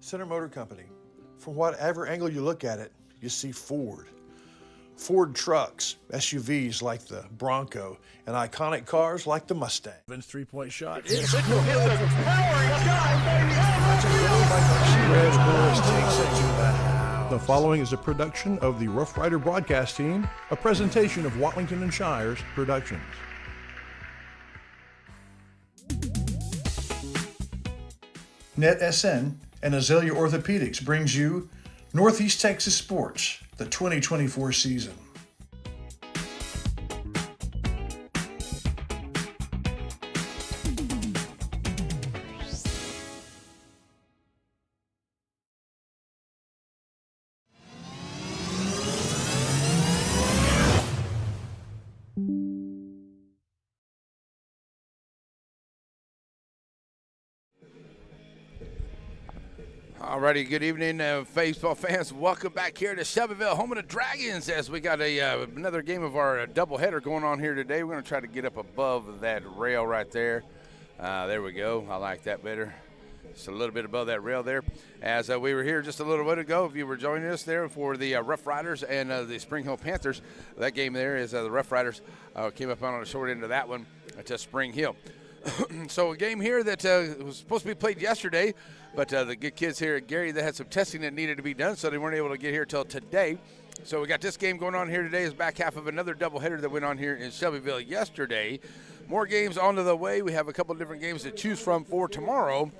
Center Motor Company. From whatever angle you look at it, you see Ford. Ford trucks, SUVs like the Bronco, and iconic cars like the Mustang. Vince three-point shot. It's good. The following is a production of the Rough Rider broadcast team, a presentation of Watlington and Shires Productions. NetSN and Azalea Orthopedics brings you Northeast Texas Sports, the 2024 season. Alrighty, good evening, baseball fans. Welcome back here to Shelbyville, home of the Dragons, as we got another game of our doubleheader going on here today. We're going to try to get up above that rail right there. There we go. I like that better. Just a little bit above that rail there. As we were here just a little bit ago, if you were joining us there for the Rough Riders and the Spring Hill Panthers, that game there is the Rough Riders came up on the short end of that one to Spring Hill. So a game here that was supposed to be played yesterday, but the good kids here at Gary, they had some testing that needed to be done, so they weren't able to get here till today. So we got this game going on here today is back half of another doubleheader that went on here in Shelbyville yesterday. More games on to the way. We have a couple different games to choose from for tomorrow.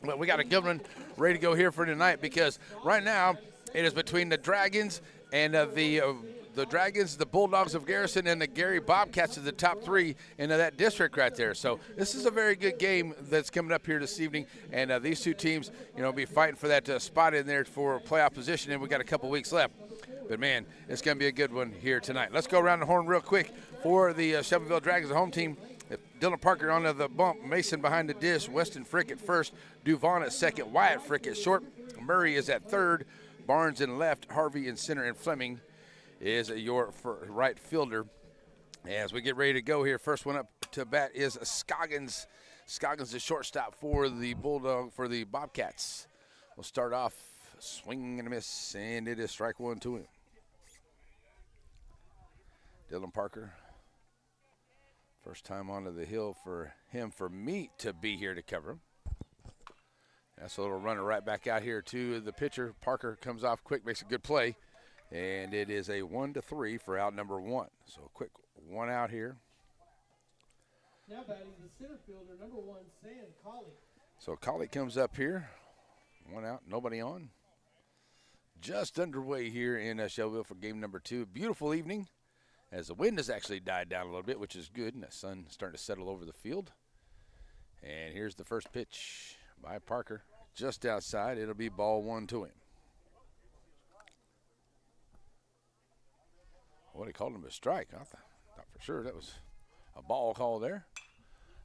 But we got a good one ready to go here for tonight, because right now it is between the Dragons and the Dragons, the Bulldogs of Garrison, and the Gary Bobcats are the top three in that district right there. So this is a very good game that's coming up here this evening, and these two teams, be fighting for that spot in there for playoff position, and we got a couple weeks left. But, man, it's going to be a good one here tonight. Let's go around the horn real quick for the Shelbyville Dragons, the home team. Dylan Parker on the bump, Mason behind the dish, Weston Frick at first, Duvon at second, Wyatt Frick at short, Murray is at third, Barnes in left, Harvey in center, and Fleming is your right fielder. As we get ready to go here, first one up to bat is Scoggins. Scoggins is shortstop for the Bobcats. We'll start off swing and a miss, and it is strike one to him. Dylan Parker, first time onto the hill for him, for me to be here to cover him. That's a little runner right back out here to the pitcher. Parker comes off quick, makes a good play. And it is a 1-3 for out number one. So a quick one out here. Now batting the center fielder, number one, Sam Colley. So Colley comes up here. One out, nobody on. Just underway here in Shelbyville for game number two. Beautiful evening, as the wind has actually died down a little bit, which is good, and the sun starting to settle over the field. And here's the first pitch by Parker. Just outside, it'll be ball one to him. Well, he called him a strike. I thought for sure that was a ball call there.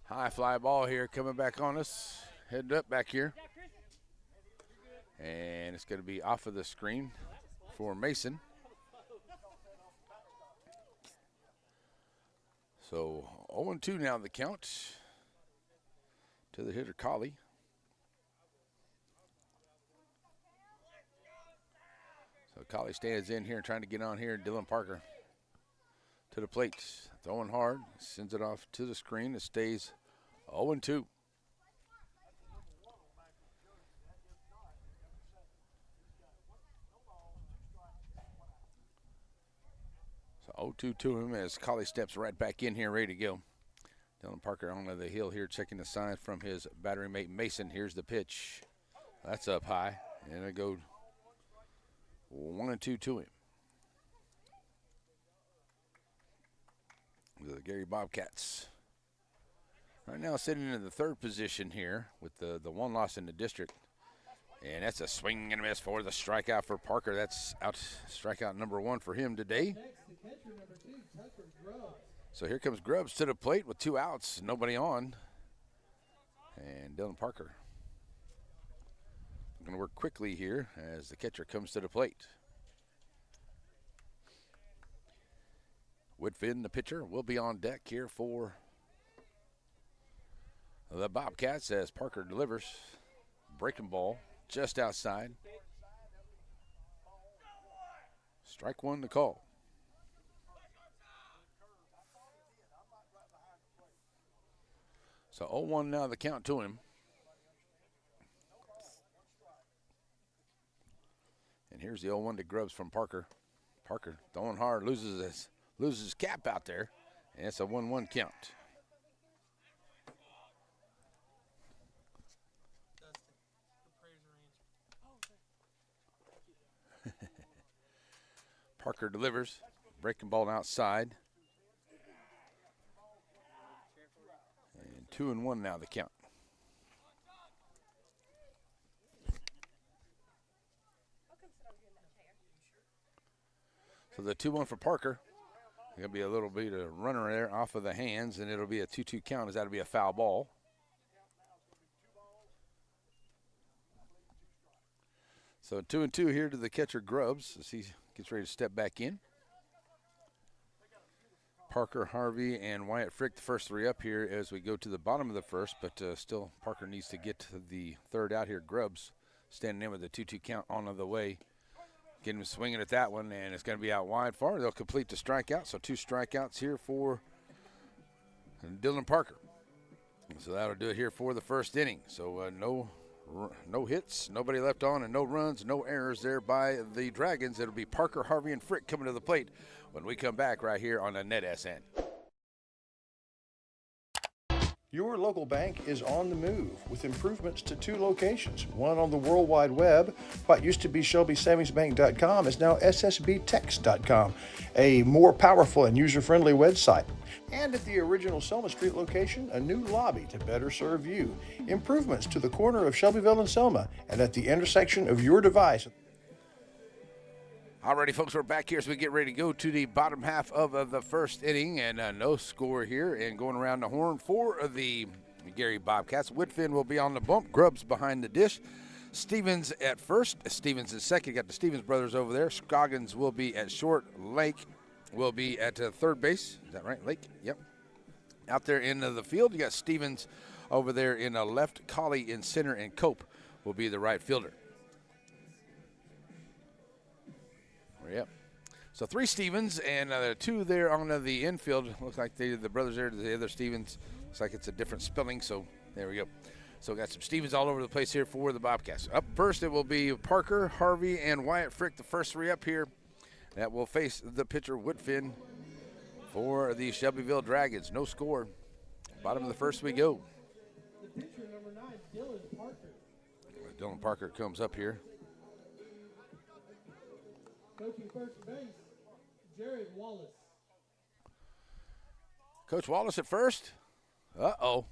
High fly ball here coming back on us. Headed up back here. And it's going to be off of the screen for Mason. So 0-2 now in the count to the hitter, Colley. So Colley stands in here trying to get on here. Dylan Parker to the plate, throwing hard, sends it off to the screen. It stays 0-2. So 0-2 to him as Colley steps right back in here, ready to go. Dylan Parker on the hill here, checking the signs from his battery mate Mason. Here's the pitch. That's up high, and it goes 1-2 to him. The Gary Bobcats right now sitting in the third position here with the one loss in the district. And that's a swing and a miss for the strikeout for Parker. That's out, strikeout number one for him today. Next, the catcher, number two, Tucker Grubbs. So here comes Grubbs to the plate with two outs, nobody on. And Dylan Parker going to work quickly here as the catcher comes to the plate. Woodfin, the pitcher, will be on deck here for the Bobcats as Parker delivers. Breaking ball just outside. Strike one to call. So 0-1 now the count to him. And here's the 0-1 to Grubbs from Parker. Parker throwing hard, loses his cap out there. And it's a 1-1 count. Parker delivers, breaking ball outside. And 2-1 now the count. So the 2-1 for Parker. Going to be a little bit of runner there off of the hands, and it'll be a 2-2 count as that'll be a foul ball. So 2-2 here to the catcher Grubbs as he gets ready to step back in. Parker, Harvey, and Wyatt Frick, the first three up here as we go to the bottom of the first, but still Parker needs to get to the third out here. Grubbs standing in with a 2-2 count on the way. Getting him swinging at that one, and it's going to be out wide far. They'll complete the strikeout, so 2 strikeouts here for Dylan Parker. So that'll do it here for the first inning. So no hits, nobody left on, and no runs, no errors there by the Dragons. It'll be Parker, Harvey, and Frick coming to the plate when we come back right here on the NetSN. Your local bank is on the move with improvements to 2 locations. One on the World Wide Web. What used to be ShelbySavingsBank.com is now SSBTex.com, a more powerful and user-friendly website. And at the original Selma Street location, a new lobby to better serve you. Improvements to the corner of Shelbyville and Selma and at the intersection of your device. Alrighty, folks, we're back here as we get ready to go to the bottom half of the first inning, and no score here. And going around the horn for the Gary Bobcats. Whitfin will be on the bump. Grubbs behind the dish. Stevens at first. Stevens at second. Got the Stevens brothers over there. Scoggins will be at short. Lake will be at third base. Is that right? Lake? Yep. Out there in the field, you got Stevens over there in the left. Colley in center, and Cope will be the right fielder. Yep. So 3 Stevens and 2 there on the infield. Looks like the brothers there, the other Stevens. Looks like it's a different spelling, so there we go. So got some Stevens all over the place here for the Bobcats. Up first, it will be Parker, Harvey, and Wyatt Frick, the first 3 up here. That will face the pitcher Whitfin for the Shelbyville Dragons. No score. Bottom of the first we go. The pitcher, number 9, Dylan Parker. Dylan Parker comes up here. Coaching first base, Jared Wallace. Coach Wallace at first. Uh-oh.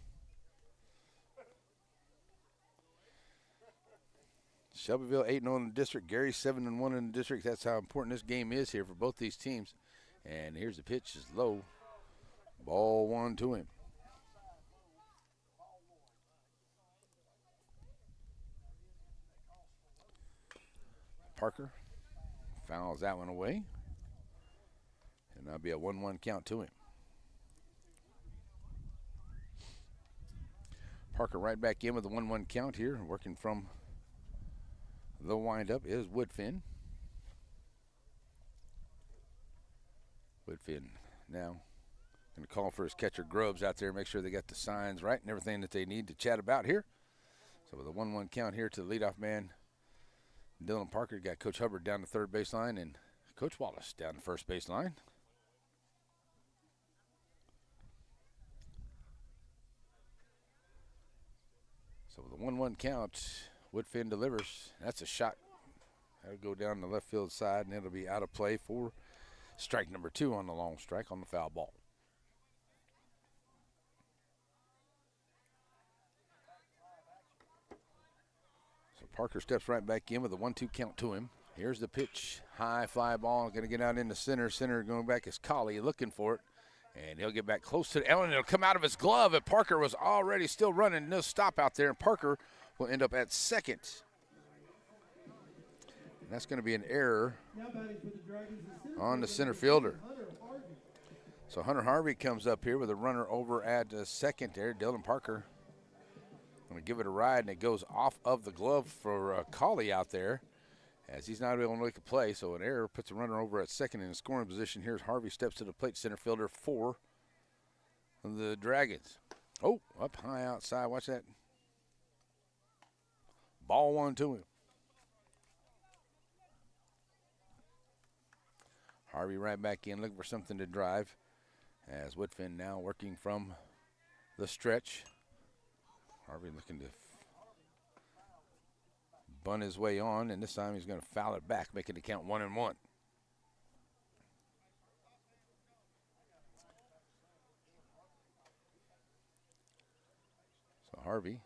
Shelbyville 8-0 in the district. Gary 7-1 in the district. That's how important this game is here for both these teams. And here's the pitch. Is low. Ball 1 to him. Parker fouls that one away. And that'll be a 1-1 count to him. Parker right back in with a 1-1 count here. Working from the windup is Woodfin. Woodfin now going to call for his catcher Grubbs out there, make sure they got the signs right and everything that they need to chat about here. So with a 1-1 count here to the leadoff man, Dylan Parker. Got Coach Hubbard down the third baseline and Coach Wallace down the first baseline. So with a 1-1 count, Woodfin delivers. That's a shot. That'll go down the left field side, and it'll be out of play for strike number 2 on the long strike on the foul ball. So Parker steps right back in with a 1-2 count to him. Here's the pitch. High fly ball. Going to get out into center. Center going back is Colley looking for it. And he'll get back close to the Ellen. It'll come out of his glove. And Parker was already still running. No stop out there. And Parker will end up at second. And that's going to be an error on the center fielder. So Hunter Harvey comes up here with a runner over at second there. Dylan Parker Going to give it a ride, and it goes off of the glove for Colley out there, as he's not able to make a play. So an error puts a runner over at second in the scoring position. Here's Harvey, steps to the plate, center fielder for the Dragons. Oh, up high outside. Watch that. Ball one to him. Harvey right back in, looking for something to drive, as Woodfin now working from the stretch. Harvey looking to bunt his way on, and this time he's going to foul it back, making it count 1-1. So Harvey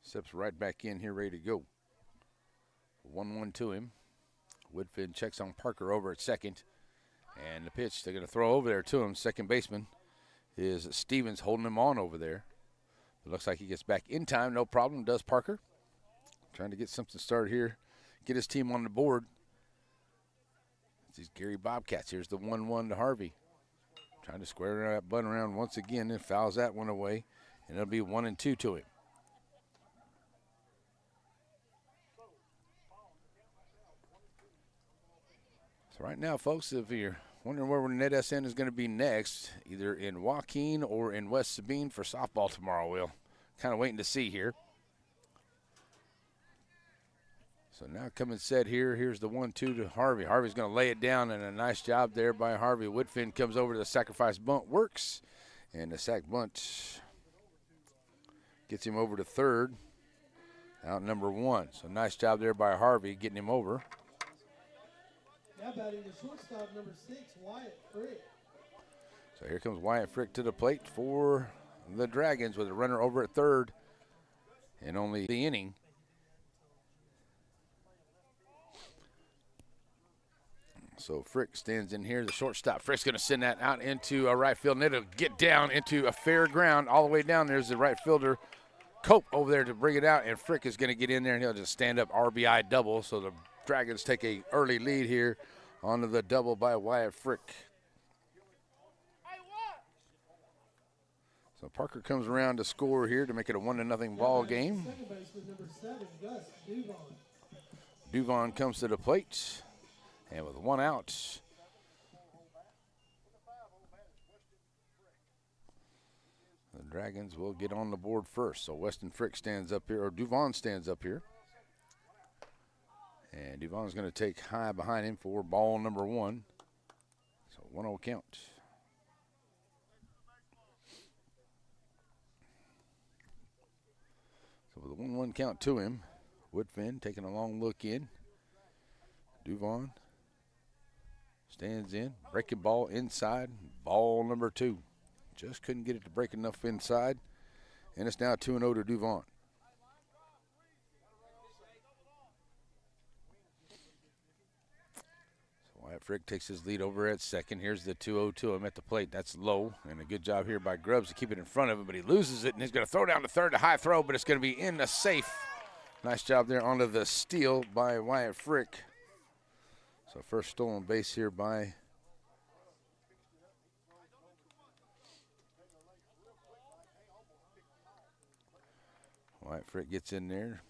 steps right back in here, ready to go. 1-1 to him. Woodfin checks on Parker over at second. And the pitch they're going to throw over there to him. Second baseman is Stevens, holding him on over there. It looks like he gets back in time. No problem, does Parker. Trying to get something started here. Get his team on the board. These Gary Bobcats. Here's the 1-1 to Harvey. Trying to square that bunt around once again, and fouls that one away. And it'll be 1-2 to him. So right now, folks, if you're wondering where NetSN is going to be next, either in Joaquin or in West Sabine for softball tomorrow, we'll kind of waiting to see here. So now coming set here, here's the 1-2 to Harvey. Harvey's going to lay it down, and a nice job there by Harvey. Woodfin comes over to the sacrifice bunt, works, and the sac bunt gets him over to third, out number 1. So nice job there by Harvey getting him over. Now batting the shortstop, number 6, Wyatt Frick. So here comes Wyatt Frick to the plate for the Dragons with a runner over at third in only the inning. So Frick stands in here, the shortstop. Frick's going to send that out into a right field, and it'll get down into a fair ground all the way down. There's the right fielder, Cope, over there to bring it out, and Frick is going to get in there, and he'll just stand up RBI double. So the Dragons take a early lead here onto the double by Wyatt Frick. So Parker comes around to score here to make it a 1-0 ball game. Second baseman, number 7, Gus Duvon. Duvon comes to the plate, and with 1 out, the Dragons will get on the board first. So Weston Frick stands up here, or Duvon stands up here. And Duvon's going to take high behind him for ball number 1. So 1-0 count. So with a 1-1 count to him, Woodfin taking a long look in. Duvon stands in, breaking ball inside, ball number 2. Just couldn't get it to break enough inside. And it's now 2-0 to Duvon. Wyatt Frick takes his lead over at second. Here's the 2-0 to him at the plate. That's low, and a good job here by Grubbs to keep it in front of him, but he loses it, and he's going to throw down to third, a high throw, but it's going to be in the safe. Nice job there onto the steal by Wyatt Frick. So first stolen base here by Wyatt Frick gets in there.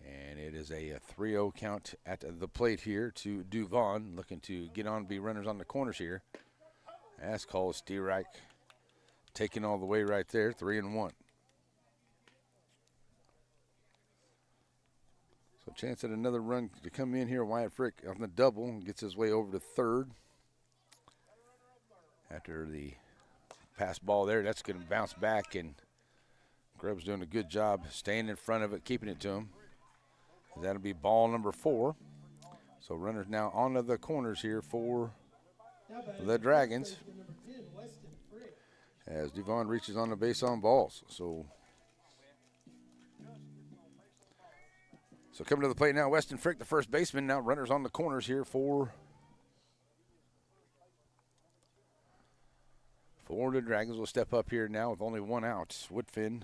And it is a 3-0 count at the plate here to Duvon, looking to get on, be runners on the corners here. As called, Stierreich taking all the way right there, 3-1. So chance at another run to come in here. Wyatt Frick on the double, gets his way over to third. After the pass ball there, that's going to bounce back, and Grubbs doing a good job staying in front of it, keeping it to him. That'll be ball number 4. So runners now onto the corners here for the Dragons as Duvon reaches on the base on balls. So coming to the plate now, Weston Frick, the first baseman. Now runners on the corners here for the Dragons. Will step up here now with only 1 out. Woodfin.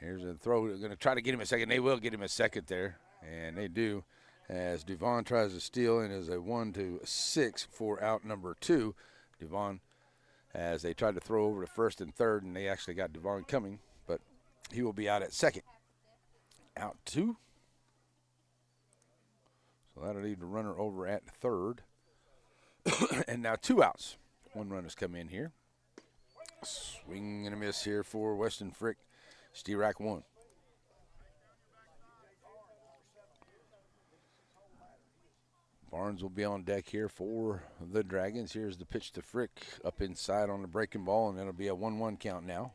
Here's a throw. They're going to try to get him a second. They will get him a second there, and they do, as Duvon tries to steal, and is a 1-6 for out number 2. Duvon as they tried to throw over to first and third, and they actually got Devon coming, but he will be out at second. Out 2. So that'll leave the runner over at third. And now 2 outs. 1 runner's come in here. Swing and a miss here for Weston Frick. Steerack 1. Barnes will be on deck here for the Dragons. Here's the pitch to Frick up inside on the breaking ball, and it'll be a 1-1 count now.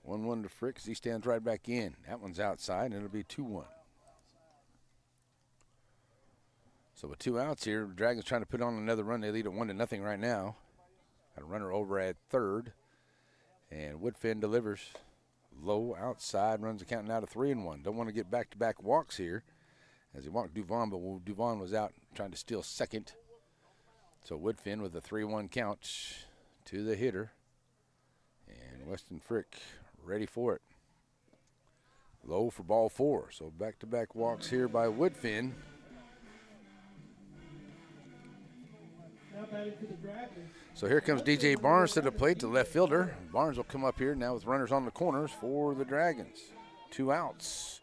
One to Frick as he stands right back in. That one's outside, and it'll be 2-1. So with 2 outs here, the Dragons trying to put on another run. They lead at 1-0 right now. Got a runner over at third, and Woodfin delivers. Low outside, runs the count now to 3-1. Don't want to get back-to-back walks here as he walked Duvon, but Duvon was out trying to steal second. So Woodfin with a 3-1 count to the hitter. And Weston Frick ready for it. Low for ball 4. So back-to-back walks here by Woodfin. Now batting for the Dragons. So here comes DJ Barnes to the plate, the left fielder. Barnes will come up here now with runners on the corners for the Dragons. 2 outs.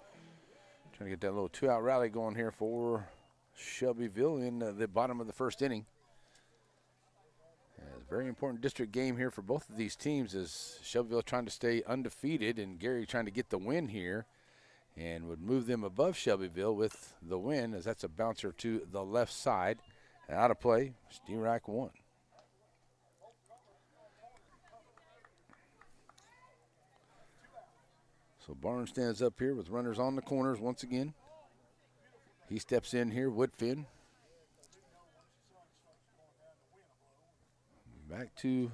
Trying to get that little 2-out rally going here for Shelbyville in the bottom of the first inning. It's a very important district game here for both of these teams as Shelbyville trying to stay undefeated and Gary trying to get the win here and would move them above Shelbyville with the win as that's a bouncer to the left side. Out of play, Steerack 1. So Barnes stands up here with runners on the corners once again. He steps in here, Woodfin. Back to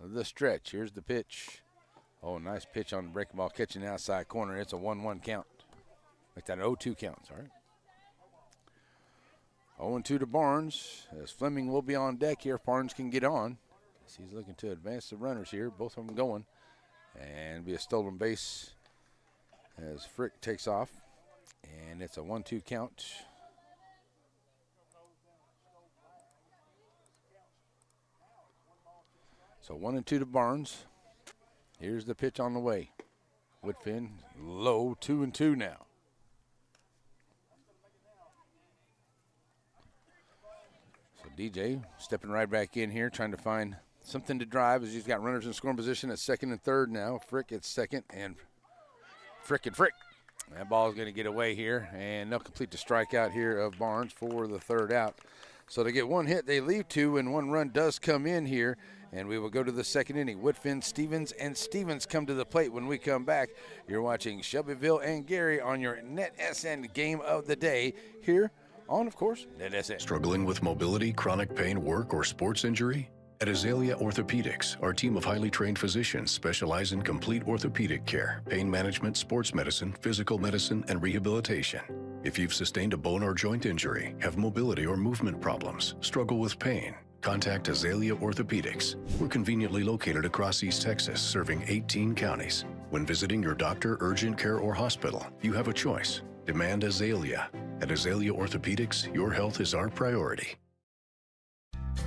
the stretch. Here's the pitch. Oh, nice pitch on the breaking ball, catching the outside corner. It's a 1-1 count. Make that an 0-2 count, sorry. 0-2 to Barnes, as Fleming will be on deck here if Barnes can get on. He's looking to advance the runners here, both of them going. And be a stolen base as Frick takes off. And it's a 1-2 count. So 1-2 to Barnes. Here's the pitch on the way. Woodfin low, 2-2 now. So DJ stepping right back in here, trying to find something to drive as he's got runners in scoring position at second and third now. Frick at second and Frick. That ball is going to get away here, and they'll complete the strikeout here of Barnes for the third out. So they get 1 hit, they leave 2, and 1 run does come in here, and we will go to the second inning. Woodfin, Stevens, and Stevens come to the plate when we come back. You're watching Shelbyville and Gary on your NetSN game of the day here on, of course, NetSN. Struggling with mobility, chronic pain, work, or sports injury? At Azalea Orthopedics, our team of highly trained physicians specialize in complete orthopedic care, pain management, sports medicine, physical medicine, and rehabilitation. If you've sustained a bone or joint injury, have mobility or movement problems, struggle with pain, contact Azalea Orthopedics. We're conveniently located across East Texas, serving 18 counties. When visiting your doctor, urgent care, or hospital, you have a choice. Demand Azalea. At Azalea Orthopedics, your health is our priority.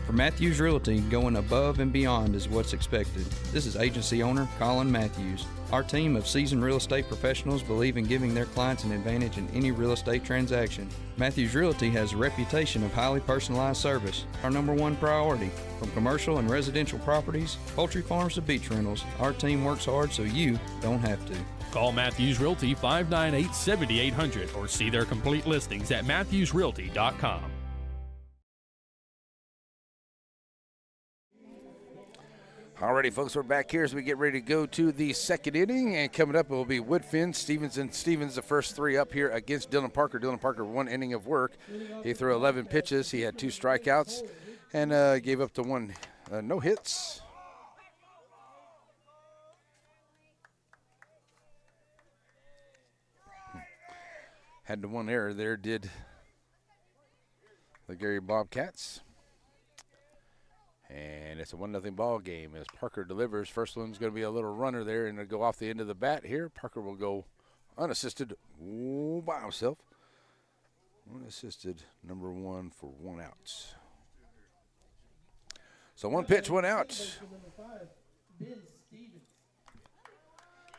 For Matthews Realty, going above and beyond is what's expected. This is agency owner Colin Matthews. Our team of seasoned real estate professionals believe in giving their clients an advantage in any real estate transaction. Matthews Realty has a reputation of highly personalized service, our #1 priority. From commercial and residential properties, poultry farms to beach rentals, our team works hard so you don't have to. Call Matthews Realty 598-7800 or see their complete listings at matthewsrealty.com. Alrighty, folks, we're back here as we get ready to go to the second inning. And coming up, it will be Woodfin, Stevens, and Stevens, the first 3 up here against Dylan Parker. Dylan Parker, 1 inning of work. He threw 11 pitches. He had 2 strikeouts and gave up to 1 no hits. Had the 1 error there, did the Gary Bobcats. And it's a 1-0 ball game as Parker delivers. First one's going to be a little runner there, and it'll go off the end of the bat here. Parker will go unassisted by himself. Unassisted, number 1 for 1 out. So 1 pitch, 1 out. Number 5, Ben Stevens.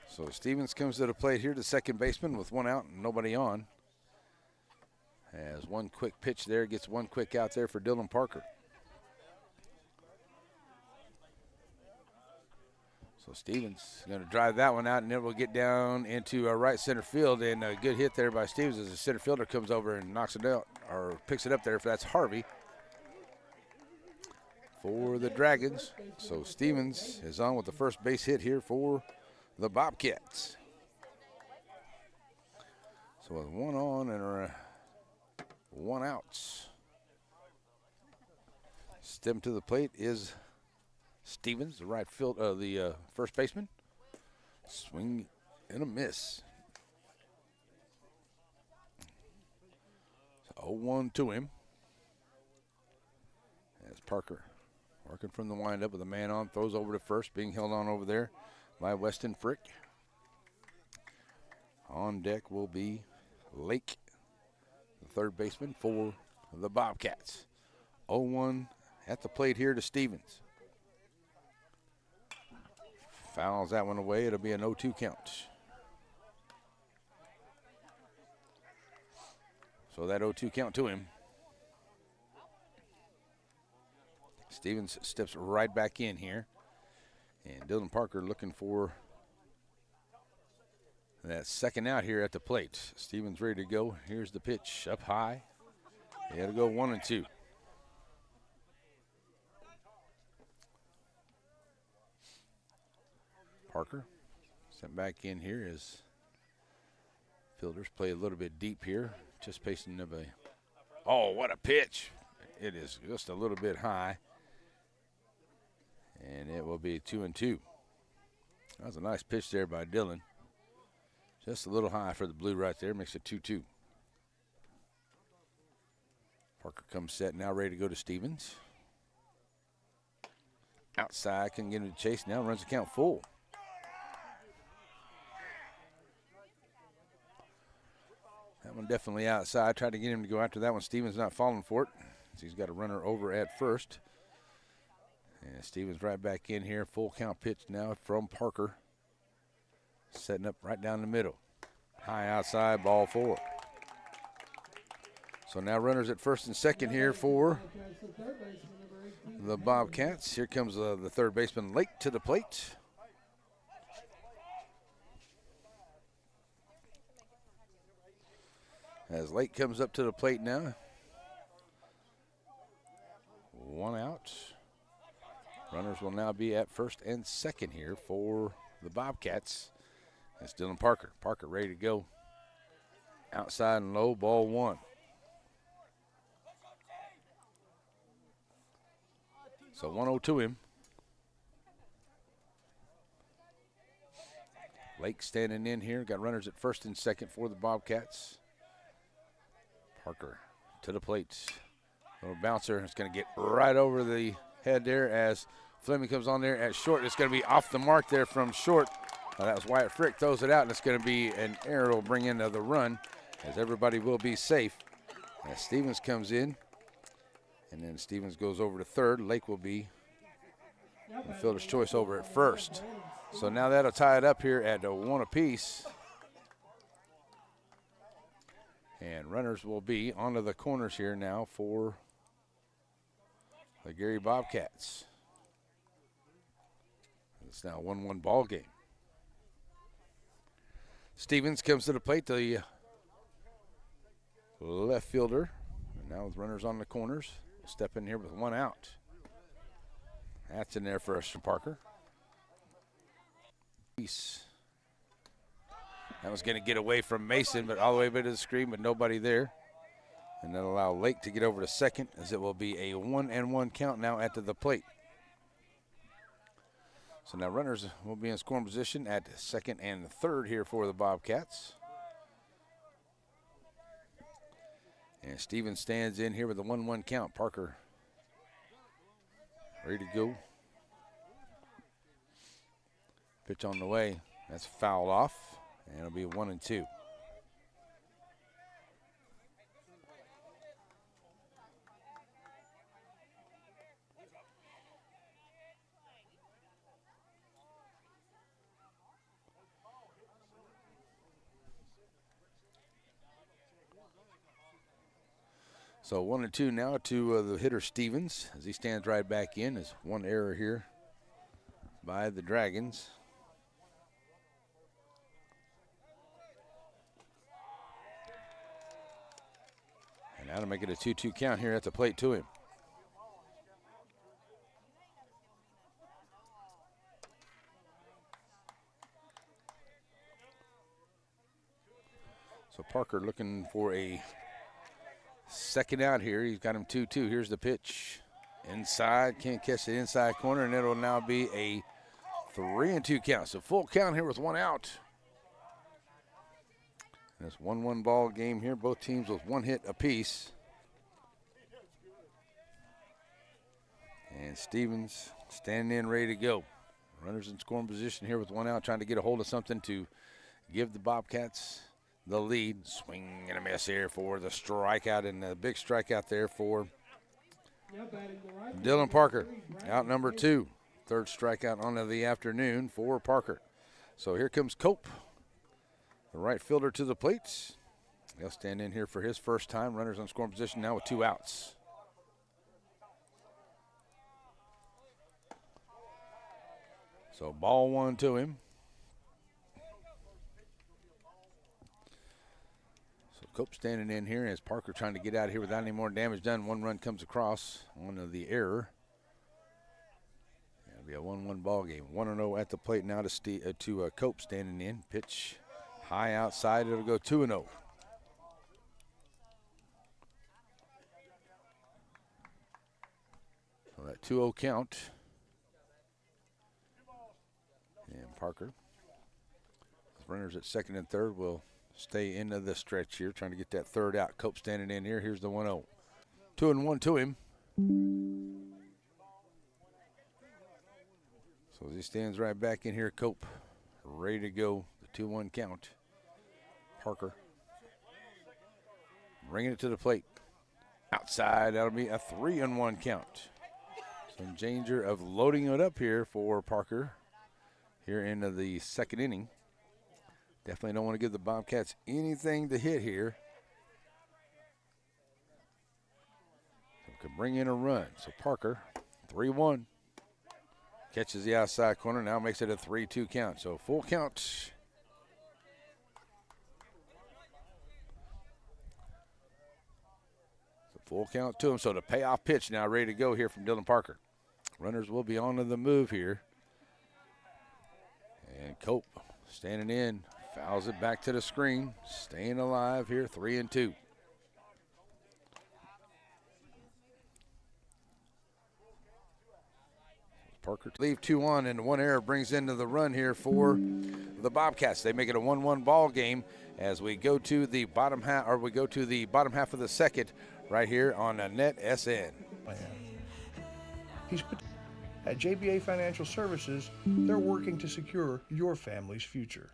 So Stevens comes to the plate here, the second baseman with 1 out and nobody on. Has 1 quick pitch there, gets 1 quick out there for Dylan Parker. So Stevens going to drive that one out, and it will get down into right center field. And a good hit there by Stevens as the center fielder comes over and knocks it out, or picks it up there. That's Harvey for the Dragons. So Stevens is on with the first base hit here for the Bobcats. So with 1 on and 1 out. Step to the plate is Stevens, the right field, the first baseman. Swing and a miss. 0-1 to him. As Parker working from the windup with a man on, throws over to first, being held on over there by Weston Frick. On deck will be Lake, the third baseman for the Bobcats. 0-1 at the plate here to Stevens. Fouls that one away. It'll be an 0-2 count. So that 0-2 count to him. Stevens steps right back in here. And Dylan Parker looking for that second out here at the plate. Stevens ready to go. Here's the pitch up high. It'll go 1-2. Parker sent back in here as fielders play a little bit deep here. Anticipation of a, oh, what a pitch. It is just a little bit high. And it will be 2-2. That was a nice pitch there by Dylan. Just a little high for the blue right there. Makes it 2-2. Parker comes set now, ready to go to Stevens. Outside, can get him to chase now, runs the count full. That one definitely outside. Tried to get him to go after that one. Stevens not falling for it. He's got a runner over at first. And Stevens right back in here. Full count pitch now from Parker. Setting up right down the middle. High outside, ball 4. So now runners at first and second here for the Bobcats. Here comes the third baseman, Lake, to the plate. As Lake comes up to the plate now. 1 out. Runners will now be at first and second here for the Bobcats. That's Dylan Parker. Parker ready to go. Outside and low, ball 1. So 1-0 to him. Lake standing in here. Got runners at first and second for the Bobcats. Parker to the plate. Little bouncer. It's going to get right over the head there as Fleming comes on there at short. It's going to be off the mark there from short. That was Wyatt Frick. Throws it out, and it's going to be an error. Will bring in the run as everybody will be safe. As Stevens comes in, and then Stevens goes over to third. Lake will be the fielder's choice over at first. So now that'll tie it up here at 1 apiece. And runners will be onto the corners here now for the Gary Bobcats. It's now a 1-1 ball game. Stevens comes to the plate, the left fielder. And now with runners on the corners, step in here with 1 out. That's in there for us from Parker. That was going to get away from Mason, but all the way to the screen, but nobody there. And that'll allow Lake to get over to second, as it will be a 1-1 count now at the plate. So now runners will be in scoring position at second and third here for the Bobcats. And Stevens stands in here with a 1-1 count. Parker ready to go. Pitch on the way. That's fouled off. And it'll be 1-2. So 1-2 now to the hitter Stevens as he stands right back in. There's one error here by the Dragons. And now to make it a 2-2 count here at the plate to him. So Parker looking for a second out here. He's got him 2-2. Here's the pitch. Inside, can't catch the inside corner, and it'll now be a 3-2 count. So full count here with one out. And it's 1-1 ball game here. Both teams with one hit apiece. And Stevens standing in, ready to go. Runners in scoring position here with one out, trying to get a hold of something to give the Bobcats the lead. Swing and a miss here for the strikeout, and a big strikeout there for Dylan Parker. Out number 2. Third strikeout on the afternoon for Parker. So here comes Cope, the right fielder, to the plate. He'll stand in here for his first time. Runners on scoring position now with 2 outs. So ball 1 to him. So Cope standing in here as Parker trying to get out of here without any more damage done. 1 run comes across on the error. It'll be a 1-1 ball game. 1-0 at the plate now to Cope standing in. Pitch high outside. It'll go 2-0. So that 2-0 count. And Parker, runners at second and third, will stay into the stretch here, trying to get that third out. Cope standing in here. Here's the 1-0. 2-1 to him. So as he stands right back in here, Cope ready to go. The 2-1 count. Parker bringing it to the plate. Outside, that'll be a 3-1 count. Some danger of loading it up here for Parker here into the second inning. Definitely don't want to give the Bobcats anything to hit here. So could bring in a run. So Parker, 3-1. Catches the outside corner, now makes it a 3-2 count. So full count. So full count to him. So the payoff pitch now ready to go here from Dylan Parker. Runners will be on to the move here. And Cope standing in, fouls it back to the screen, staying alive here, 3-2. Parker leave 2 on, and 1 error brings into the run here for the Bobcats. They make it a 1-1 ball game as we go to the bottom half, or we go to the bottom half of the second right here on Net SN. At JBA Financial Services, they're working to secure your family's future.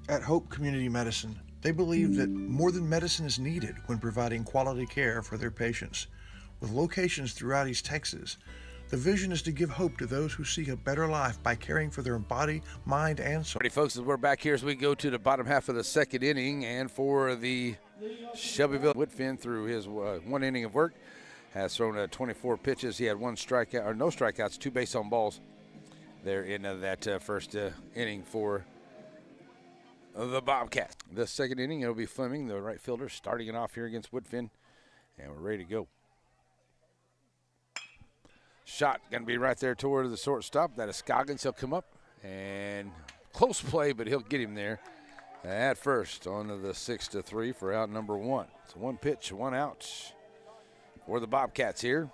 At Hope Community Medicine, they believe that more than medicine is needed when providing quality care for their patients. With locations throughout East Texas, the vision is to give hope to those who seek a better life by caring for their body, mind, and soul. Alrighty, folks, as we're back here as we go to the bottom half of the second inning, and for the Shelbyville, Whitfin, through his 1 inning of work, has thrown 24 pitches. He had 1 strikeout, or no strikeouts, 2 base on balls there in that first inning for the Bobcats. The second inning, it'll be Fleming, the right fielder, starting it off here against Woodfin, and we're ready to go. Shot going to be right there toward the shortstop. That is Scoggins. He'll come up, and close play, but he'll get him there at first on the 6-3 for out number 1. So 1 pitch, 1 out for the Bobcats here.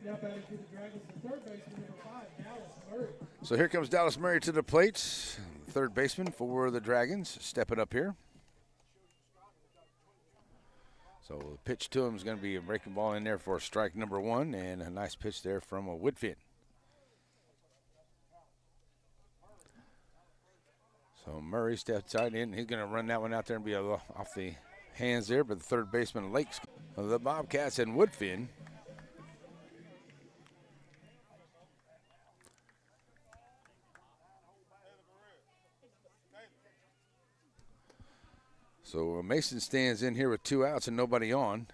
Now batting for the Dragons, the third baseman, number 5, Dallas Murray. So here comes Dallas Murray to the plate, third baseman for the Dragons, stepping up here. So the pitch to him is going to be a breaking ball in there for strike number 1, and a nice pitch there from Woodfin. So Murray steps out in. He's going to run that one out there and be off the hands there, but the third baseman, Lakes, the Bobcats and Woodfin. So Mason stands in here with 2 outs and nobody on.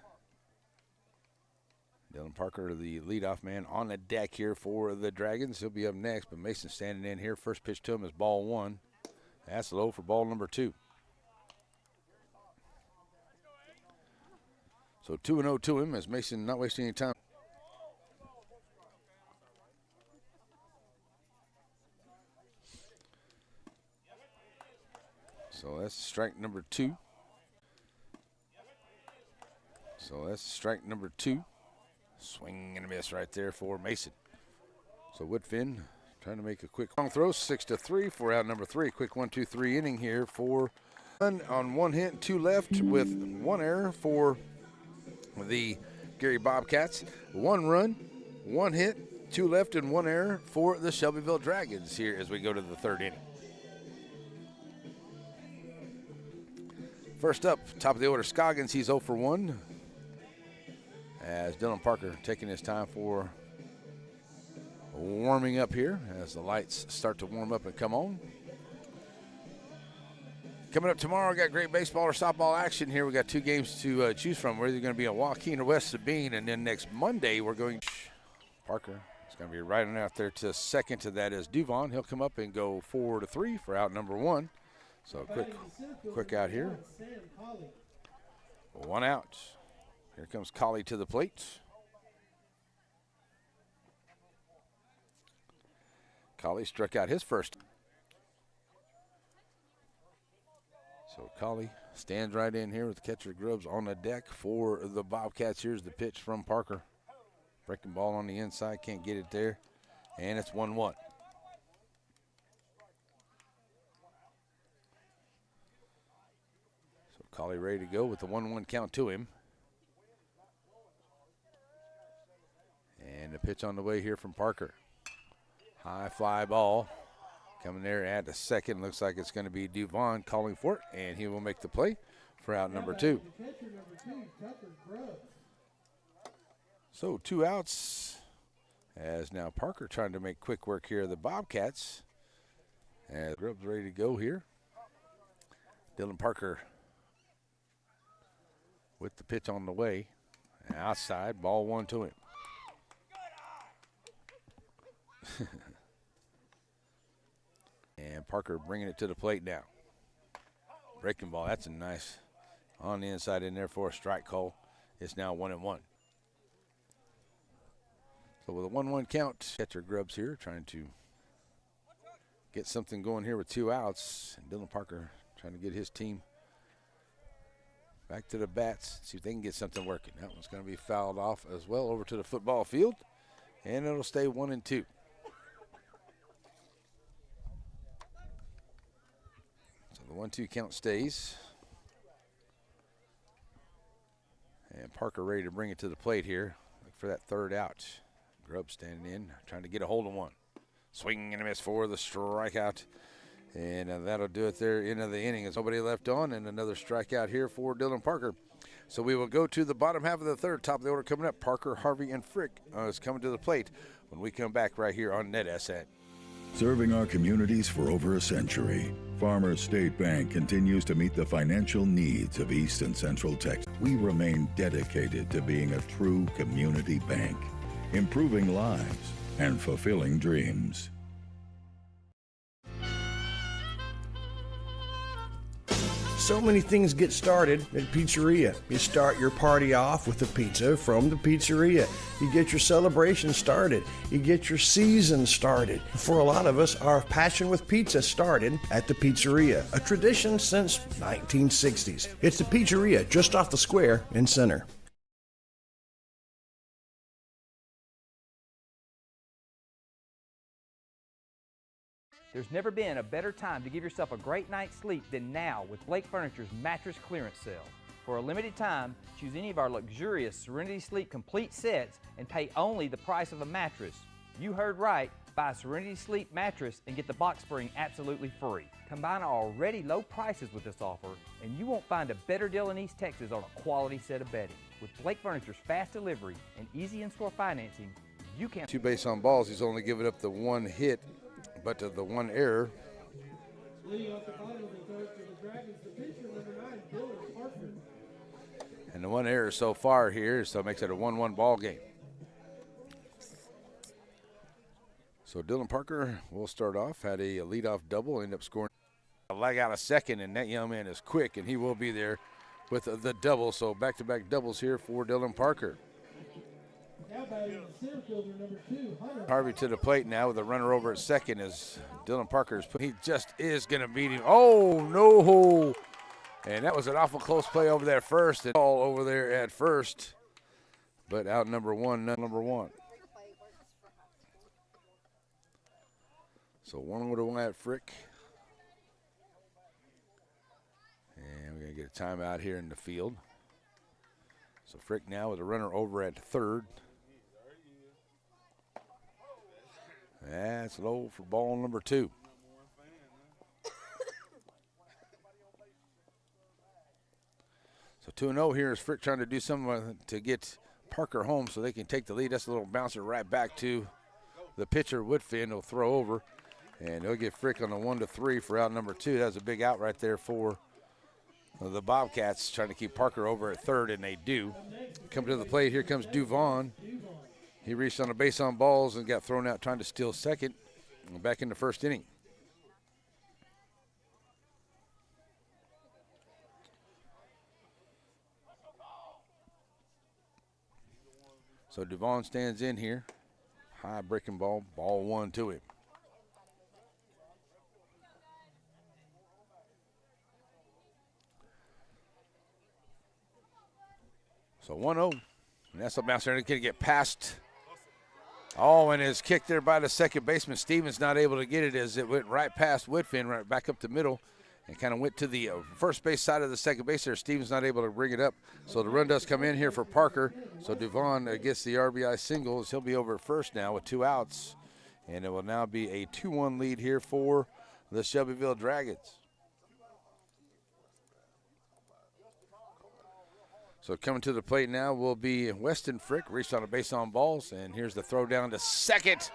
Dylan Parker, the leadoff man, on the deck here for the Dragons. He'll be up next, but Mason standing in here. First pitch to him is ball 1. That's low for ball number 2. So 2-0 to him as Mason not wasting any time. So that's strike number 2. Swing and a miss right there for Mason. So Woodfin trying to make a quick long throw, 6-3 for out number 3. Quick 1-2-3 inning here for on 1 hit, 2 left with 1 error for the Gary Bobcats. 1 run, 1 hit, 2 left, and 1 error for the Shelbyville Dragons here as we go to the 3rd inning. First up, top of the order, Scoggins. He's 0 for 1. As Dylan Parker taking his time for warming up here as the lights start to warm up and come on. Coming up tomorrow, we got great baseball or softball action here. We got 2 games to choose from. We're either going to be in Joaquin or West Sabine, and then next Monday we're going. Parker is going to be riding out there to second. To that is Duvon. He'll come up and go 4-3 for out number 1. So quick out here. 1 out. Here comes Colley to the plate. Colley struck out his first. So Colley stands right in here with catcher Grubbs on the deck for the Bobcats. Here's the pitch from Parker. Breaking ball on the inside, can't get it there. And it's 1-1. So Colley ready to go with the 1-1 count to him. And the pitch on the way here from Parker. High fly ball. Coming there at the second. Looks like it's going to be Duvon calling for it. And he will make the play for out number 2. So 2 outs. As now Parker trying to make quick work here of the Bobcats. As Grubbs ready to go here. Dylan Parker with the pitch on the way. Outside, ball 1 to him. And Parker bringing it to the plate now. Breaking ball, that's a nice on the inside in there for a strike call. It's now 1-1. So with a 1-1 count, catcher Grubbs here trying to get something going here with 2 outs. And Dylan Parker trying to get his team back to the bats, see if they can get something working. That one's going to be fouled off as well over to the football field. And it'll stay 1-2. The 1-2 count stays. And Parker ready to bring it to the plate here. Look for that 3rd out. Grubb standing in, trying to get a hold of 1. Swing and a miss for the strikeout. And that'll do it there, end of the inning. There's nobody left on, and another strikeout here for Dylan Parker. So we will go to the bottom half of the 3rd. Top of the order coming up. Parker, Harvey, and Frick is coming to the plate when we come back right here on NetSN. Serving our communities for over a century, Farmers State Bank continues to meet the financial needs of East and Central Texas. We remain dedicated to being a true community bank, improving lives and fulfilling dreams. So many things get started at Pizzeria. You start your party off with a pizza from the pizzeria. You get your celebration started. You get your season started. For a lot of us, our passion with pizza started at the Pizzeria, a tradition since 1960s. It's the Pizzeria just off the square in Center. There's never been a better time to give yourself a great night's sleep than now with Blake Furniture's mattress clearance sale. For a limited time, choose any of our luxurious Serenity Sleep complete sets and pay only the price of a mattress. You heard right, buy a Serenity Sleep mattress and get the box spring absolutely free. Combine our already low prices with this offer and you won't find a better deal in East Texas on a quality set of bedding. With Blake Furniture's fast delivery and easy in-store financing, you can... 2 base on balls. He's only given up the 1 hit. But to the 1 error. Leading off the bottom of the 3rd for the Dragons, the pitcher, number 9, Dylan And the one error so far here, so it makes it a 1-1 ball game. So Dylan Parker will start off, had a leadoff double, end up scoring a leg out a second, and that young man is quick, and he will be there with the double. So back-to-back doubles here for Dylan Parker. Now batting the center fielder, number 2, Hunter. Harvey to the plate now with a runner over at second as Dylan Parker he just is going to beat him. Oh, no. And that was an awful close play over there first, and all over there at first. But out number one. So 1-1 at Frick. And we're going to get a timeout here in the field. So Frick now with a runner over at third. That's low for ball number 2. So 2-0 here is Frick trying to do something to get Parker home so they can take the lead. That's a little bouncer right back to the pitcher. Woodfin will throw over, and he'll get Frick on the 1-3 for out number 2. That's a big out right there for the Bobcats, trying to keep Parker over at third, and they do. Come to the plate, here comes Duvon. He reached on a base on balls and got thrown out trying to steal second. Back in the first inning. So Duvon stands in here. High breaking ball, ball 1 to him. So 1-0. And that's a bouncer going to get past. Oh, and his kick there by the second baseman. Stevens not able to get it as it went right past Woodfin, right back up the middle, and kind of went to the first base side of the second base there. Stevens not able to bring it up. So the run does come in here for Parker. So Duvon gets the RBI singles. He'll be over at first now with 2 outs. And it will now be a 2-1 lead here for the Shelbyville Dragons. So coming to the plate now will be Weston Frick, reached on a base on balls, and here's the throw down to second,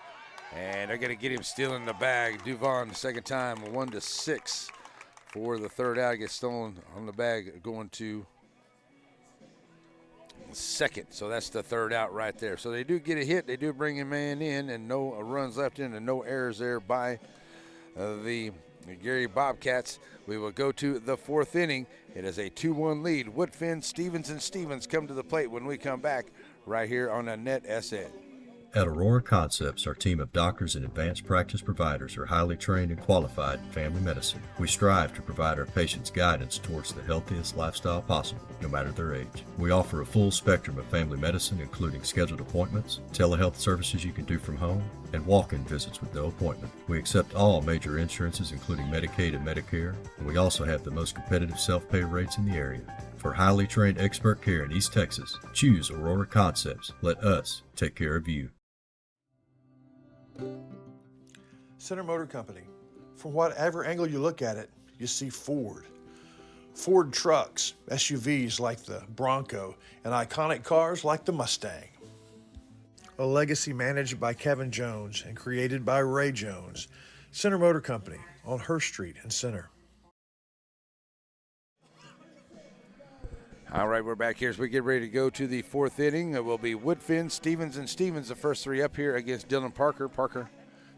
and they're going to get him stealing the bag. Duvon the second time, 1-6 for the third out. Gets stolen on the bag, going to second. So that's the third out right there. So they do get a hit. They do bring a man in, and no runs left in, and no errors there by the Gary Bobcats. We will go to the 4th inning. It is a 2-1 lead. Woodfin, Stevens, and Stevens come to the plate when we come back right here on a Net SN. At Aurora Concepts, our team of doctors and advanced practice providers are highly trained and qualified in family medicine. We strive to provide our patients guidance towards the healthiest lifestyle possible, no matter their age. We offer a full spectrum of family medicine, including scheduled appointments, telehealth services you can do from home, and walk-in visits with no appointment. We accept all major insurances, including Medicaid and Medicare, and we also have the most competitive self-pay rates in the area. For highly trained expert care in East Texas, choose Aurora Concepts. Let us take care of you. Center Motor Company. From whatever angle you look at it, you see Ford. Ford trucks, SUVs like the Bronco, and iconic cars like the Mustang. A legacy managed by Kevin Jones and created by Ray Jones. Center Motor Company on Hurst Street in Center. All right, we're back here as we get ready to go to the 4th inning. It will be Woodfin, Stevens, and Stevens, the first 3 up here against Dylan Parker. Parker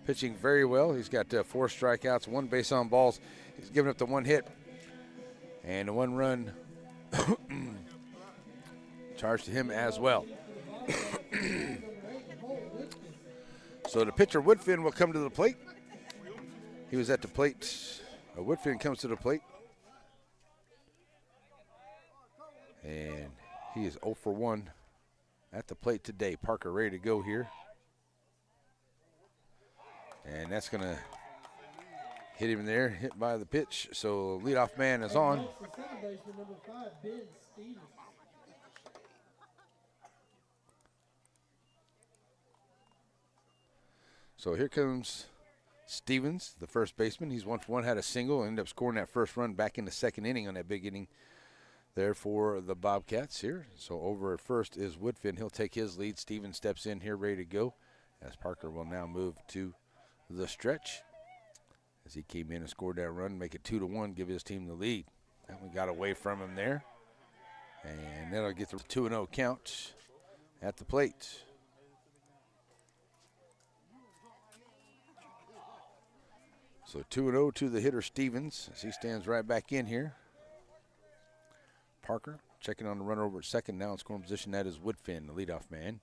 pitching very well. He's got 4 strikeouts, 1 base on balls. He's given up the 1 hit and 1 run charged to him as well. So the pitcher, Woodfin, will come to the plate. He was at the plate. Woodfin comes to the plate. And he is 0 for 1 at the plate today. Parker ready to go here. And that's going to hit him there, hit by the pitch. So leadoff man is on. So here comes Stevens, the first baseman. He's 1 for 1, had a single, ended up scoring that first run back in the 2nd inning on that big inning there for the Bobcats here. So over at first is Woodfin. He'll take his lead. Stevens steps in here ready to go as Parker will now move to the stretch as he came in and scored that run, make it 2-1, give his team the lead. That one got away from him there. And that'll get the 2-0 count at the plate. So 2-0 to the hitter Stevens as he stands right back in here. Parker checking on the runner over at second. Now in scoring position, that is Woodfin, the leadoff man.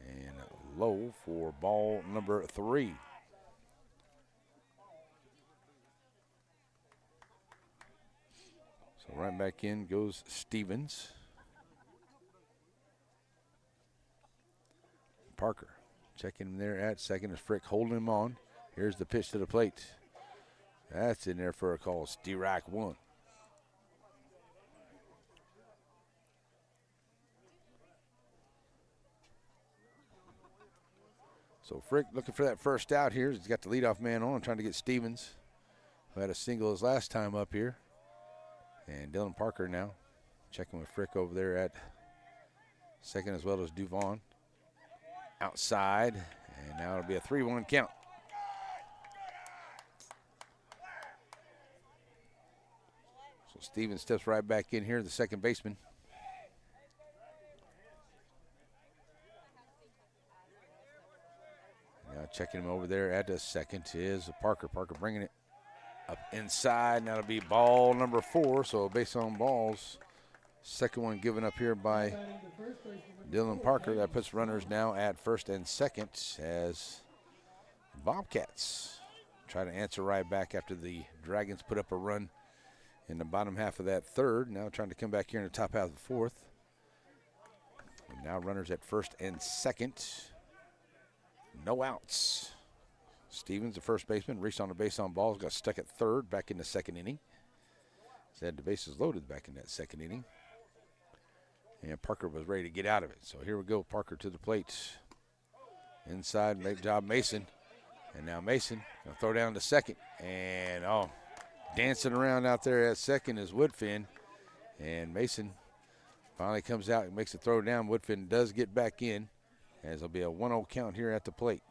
And low for ball number 3. So right back in goes Stevens. Parker checking him there at second as Frick holding him on. Here's the pitch to the plate. That's in there for a call. Stirac 1. So Frick looking for that first out here. He's got the leadoff man on, trying to get Stevens, who had a single his last time up here. And Dylan Parker now checking with Frick over there at second, as well as Duvon. Outside, and now it'll be a 3-1 count. So Stevens steps right back in here, the second baseman. Now checking him over there at the second is Parker. Parker bringing it up inside. Now it'll be ball number 4, so base on balls. Second one given up here by Dylan Parker. That puts runners now at first and second as Bobcats try to answer right back after the Dragons put up a run in the bottom half of that third. Now trying to come back here in the top half of the fourth. And now runners at first and second. No outs. Stevens, the first baseman, reached on the base on balls, got stuck at third back in the second inning. Said the bases loaded back in that second inning. And Parker was ready to get out of it. So here we go, Parker to the plate. Inside, make job Mason. And now Mason gonna throw down to second. And dancing around out there at second is Woodfin. And Mason finally comes out and makes a throw down. Woodfin does get back in, as there'll be a 1-0 count here at the plate.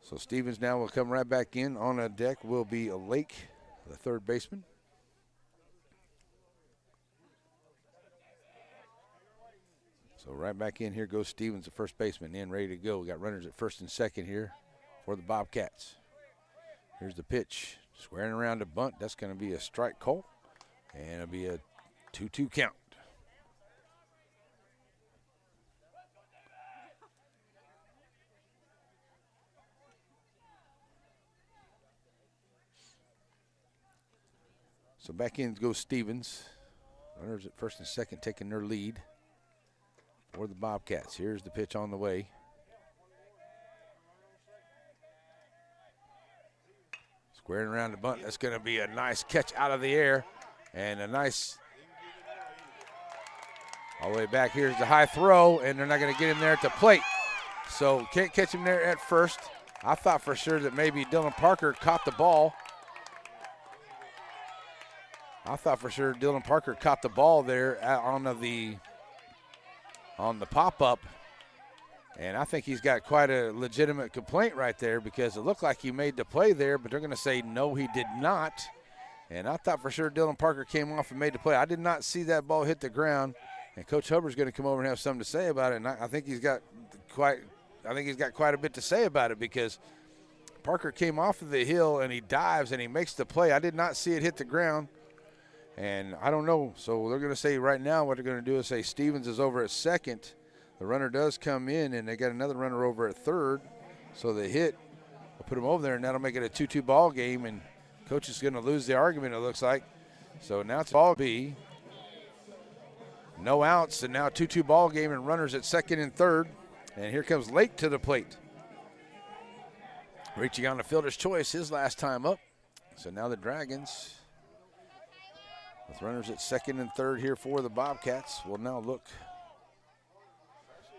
So Stevens now will come right back in. On the deck will be a Lake, the third baseman. So right back in here goes Stevens, the first baseman, in ready to go. We got runners at first and second here for the Bobcats. Here's the pitch, squaring around the bunt. That's going to be a strike call, and it'll be a 2-2 count. So back in goes Stevens. Runners at first and second taking their lead for the Bobcats. Here's the pitch on the way. Squaring around the bunt. That's going to be a nice catch out of the air. And a nice, all the way back. Here's the high throw, and they're not going to get him there at the plate. So can't catch him there at first. I thought for sure that maybe Dylan Parker caught the ball. I thought for sure Dylan Parker caught the ball there on the pop-up. And I think he's got quite a legitimate complaint right there, because it looked like he made the play there, but they're going to say no, he did not. And I thought for sure Dylan Parker came off and made the play. I did not see that ball hit the ground. And Coach Hubbard's going to come over and have something to say about it. And I think he's got quite a bit to say about it, because Parker came off of the hill and he dives and he makes the play. I did not see it hit the ground. And I don't know. So they're going to say right now what they're going to do is say Stevens is over at second. The runner does come in, and they got another runner over at third. So the hit will put him over there, and that'll make it a 2-2 ball game. And coach is going to lose the argument, it looks like. So now it's ball B. No outs, and now 2-2 ball game, and runners at second and third. And here comes Lake to the plate. Reaching on the fielder's choice his last time up. So now the Dragons, with runners at second and third here for the Bobcats, will now look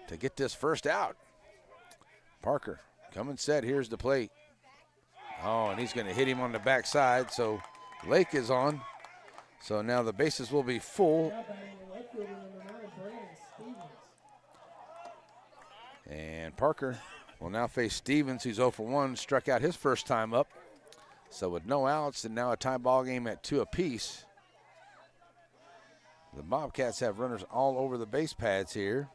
to get this first out. Parker coming set. Here's the plate. Oh, and he's going to hit him on the backside. So Lake is on. So now the bases will be full. And Parker will now face Stevens, who's 0 for 1, struck out his first time up. So with no outs and now a tie ball game at 2 apiece, the Bobcats have runners all over the base pads here.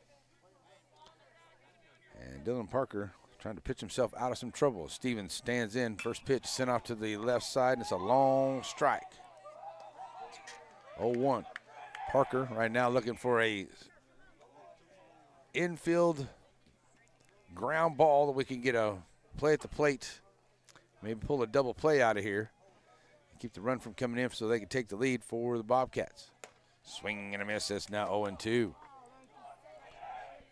And Dylan Parker trying to pitch himself out of some trouble. Stevens stands in. First pitch sent off to the left side, and it's a long strike. 0-1. Parker right now looking for a infield ground ball that we can get a play at the plate. Maybe pull a double play out of here. Keep the run from coming in so they can take the lead for the Bobcats. Swing and a miss. That's now 0-2.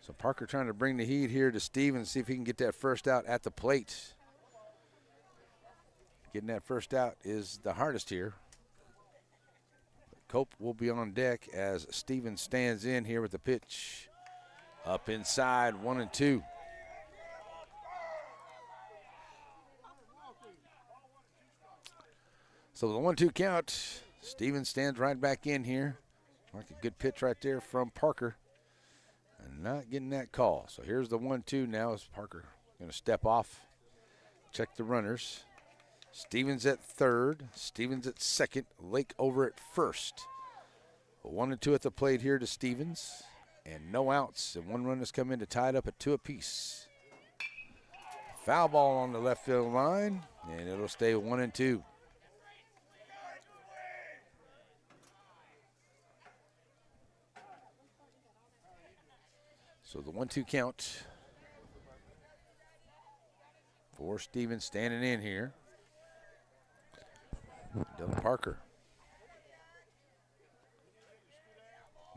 So Parker trying to bring the heat here to Stevens, see if he can get that first out at the plate. Getting that first out is the hardest here. Cope will be on deck as Stevens stands in here with the pitch. Up inside, 1-2. So the 1-2 count. Stevens stands right back in here. Like a good pitch right there from Parker. And not getting that call. So here's the 1-2 now as Parker going to step off. Check the runners. Stevens at third. Stevens at second. Lake over at first. 1-2 at the plate here to Stevens. And no outs. And one run has come in to tie it up at 2 apiece. Foul ball on the left field line. And it'll stay 1-2. So the 1-2 count for Stevens standing in here. Dylan Parker.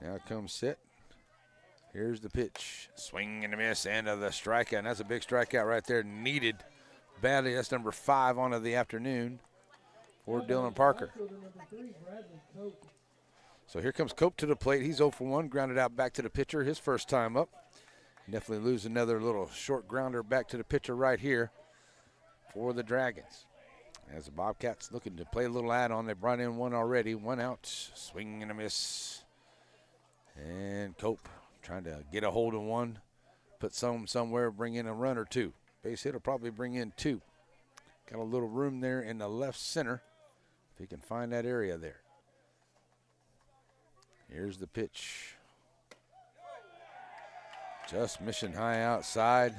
Now comes set. Here's the pitch. Swing and a miss and the strikeout. And that's a big strikeout right there. Needed badly. That's number 5 on of the afternoon for Dylan Parker. So here comes Cope to the plate. He's 0 for 1. Grounded out back to the pitcher. His first time up. Definitely lose another little short grounder back to the pitcher right here for the Dragons. As the Bobcats looking to play a little add-on. They brought in one already. 1 out. Swing and a miss. And Cope trying to get a hold of one. Put somewhere, bring in a run or 2. Base hit will probably bring in 2. Got a little room there in the left center. If he can find that area there. Here's the pitch. Just mission high outside.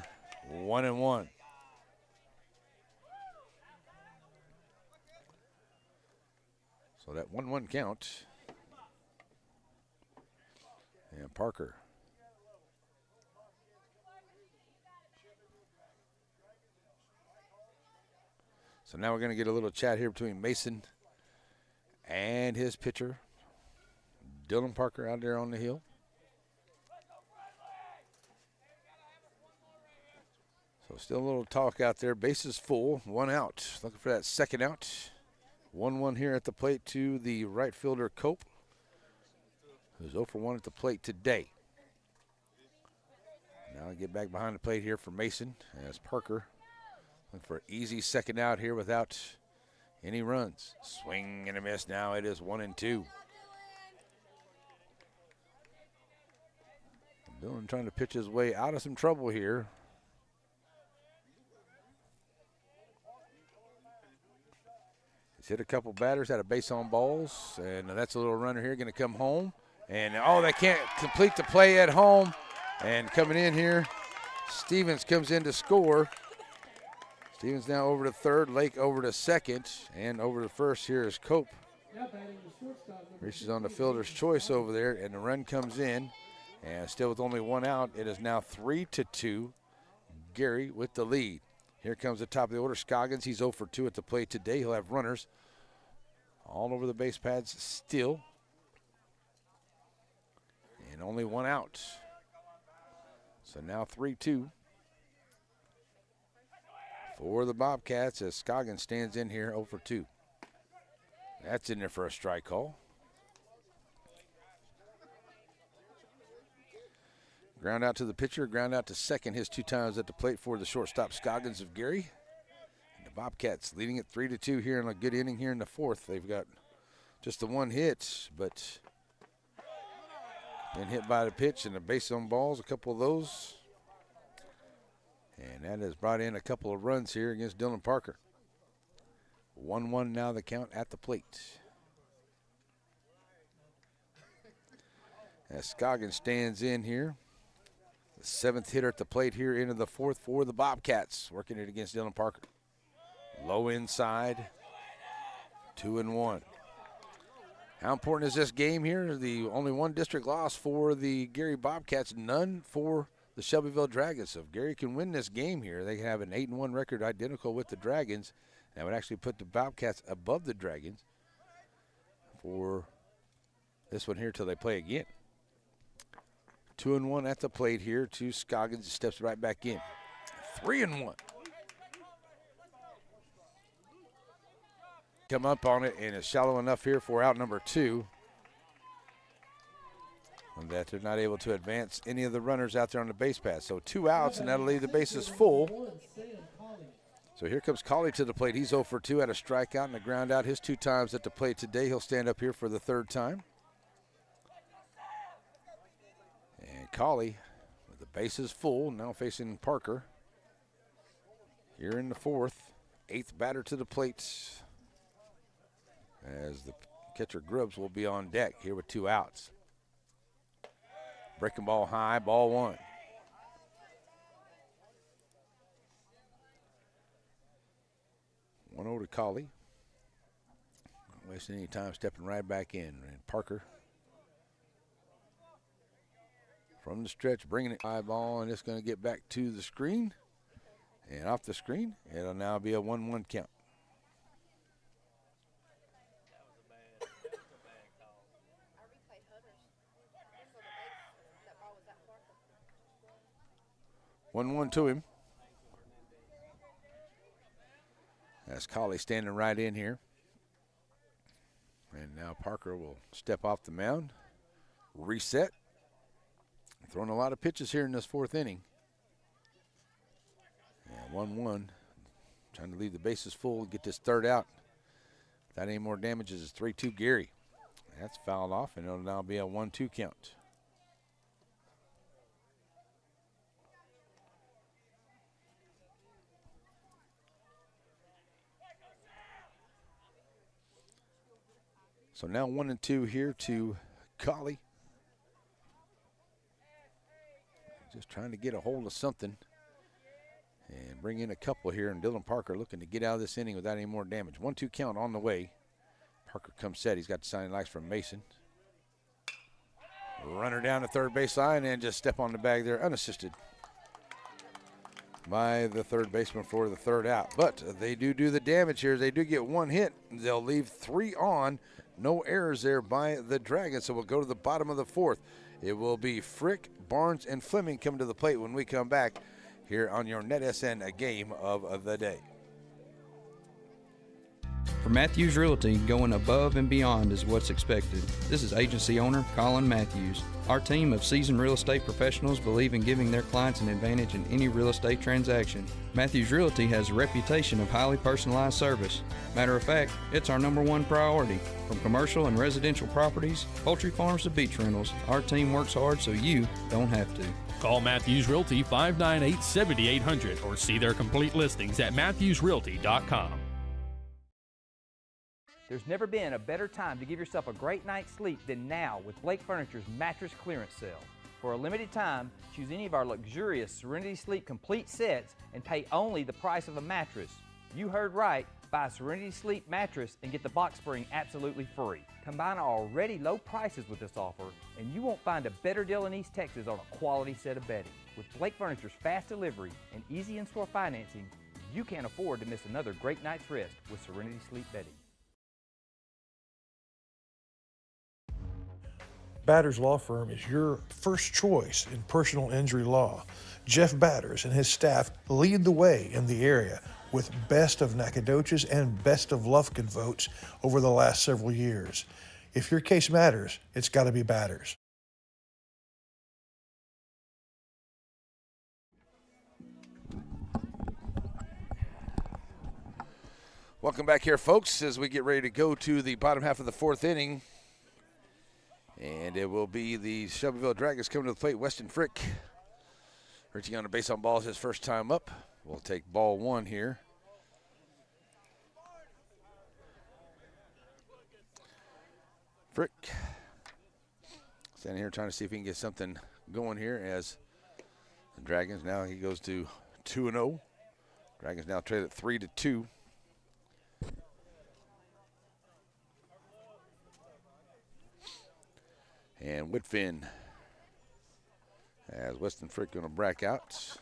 1-1. So that 1-1 count. And Parker. So now we're going to get a little chat here between Mason and his pitcher, Dylan Parker, out there on the hill. So still a little talk out there. Bases full, 1 out. Looking for that second out. 1-1 here at the plate to the right fielder, Cope, who's 0 for 1 at the plate today. Now I get back behind the plate here for Mason as Parker looking for an easy second out here without any runs. Swing and a miss. Now it is 1-2. Dylan trying to pitch his way out of some trouble here. He's hit a couple batters, had a base on balls, and that's a little runner here going to come home. And, oh, they can't complete the play at home. And coming in here, Stevens comes in to score. Stevens now over to third, Lake over to second, and over to first here is Cope. Reaches on the fielder's choice over there, and the run comes in. And still with only 1 out, it is now 3-2. Gary with the lead. Here comes the top of the order, Scoggins. He's 0 for 2 at the plate today. He'll have runners all over the base pads still. And only 1 out. So now 3-2 for the Bobcats as Scoggins stands in here 0 for 2. That's in there for a strike call. Ground out to the pitcher, ground out to second. His 2 times at the plate for the shortstop, Scoggins of Gary. And the Bobcats leading it 3-2 here in a good inning here in the 4th. They've got just the 1 hit, but been hit by the pitch and the base on balls, a couple of those. And that has brought in a couple of runs here against Dylan Parker. 1-1 now the count at the plate. As Scoggins stands in here. The 7th hitter at the plate here into the 4th for the Bobcats. Working it against Dylan Parker. Low inside. 2-1. How important is this game here? The only one district loss for the Gary Bobcats, none for the Shelbyville Dragons. So if Gary can win this game here, they can have an 8-1 record identical with the Dragons. That would actually put the Bobcats above the Dragons for this one here till they play again. 2-1 at the plate here to Scoggins. Steps right back in. 3-1. Come up on it, and it's shallow enough here for out number 2 that they're not able to advance any of the runners out there on the base path. So 2 outs, and that'll leave the bases full. So here comes Colley to the plate. He's 0 for 2 at a strikeout and a ground out. His 2 times at the plate today. He'll stand up here for the 3rd time. And Colley with the bases full, now facing Parker. Here in the 4th, 8th batter to the plate, as the catcher Grubbs will be on deck here with 2 outs. Breaking ball high, ball 1. One over to Colley. Not wasting any time, stepping right back in. And Parker from the stretch, bringing it high ball, and it's going to get back to the screen. And off the screen, it'll now be a 1-1 count. One to him. That's Colley standing right in here. And now Parker will step off the mound, reset. Throwing a lot of pitches here in this 4th inning. And 1-1. Trying to leave the bases full, get this 3rd out. Without any more damages, it's 3-2 Gary. That's fouled off, and it'll now be a 1-2 count. So now 1-2 here to Colley. Just trying to get a hold of something and bring in a couple here. And Dylan Parker looking to get out of this inning without any more damage. 1-2 count on the way. Parker comes set. He's got the signing lights from Mason. Runner down the 3rd base line and just step on the bag there unassisted by the 3rd baseman for the 3rd out. But they do the damage here. They do get 1 hit. They'll leave 3 on. No errors there by the Dragons. So we'll go to the bottom of the 4th. It will be Frick, Barnes, and Fleming coming to the plate when we come back here on your NetSN game of the day. For Matthews Realty, going above and beyond is what's expected. This is agency owner Colin Matthews. Our team of seasoned real estate professionals believe in giving their clients an advantage in any real estate transaction. Matthews Realty has a reputation of highly personalized service. Matter of fact, it's our #1 priority. From commercial and residential properties, poultry farms to beach rentals, our team works hard so you don't have to. Call Matthews Realty 598-7800 or see their complete listings at matthewsrealty.com. There's never been a better time to give yourself a great night's sleep than now with Blake Furniture's mattress clearance sale. For a limited time, choose any of our luxurious Serenity Sleep complete sets and pay only the price of a mattress. You heard right, buy a Serenity Sleep mattress and get the box spring absolutely free. Combine our already low prices with this offer and you won't find a better deal in East Texas on a quality set of bedding. With Blake Furniture's fast delivery and easy in-store financing, you can't afford to miss another great night's rest with Serenity Sleep bedding. Batters Law Firm is your first choice in personal injury law. Jeff Batters and his staff lead the way in the area with Best of Nacogdoches and Best of Lufkin votes over the last several years. If your case matters, it's got to be Batters. Welcome back here, folks, as we get ready to go to the bottom half of the 4th inning. And it will be the Shelbyville Dragons coming to the plate. Weston Frick reaching on a base on balls his first time up. We'll take ball 1 here. Frick standing here trying to see if he can get something going here as the Dragons now he goes to 2-0. Dragons now trail at 3-2. And Woodfin as Weston Frick going to break out.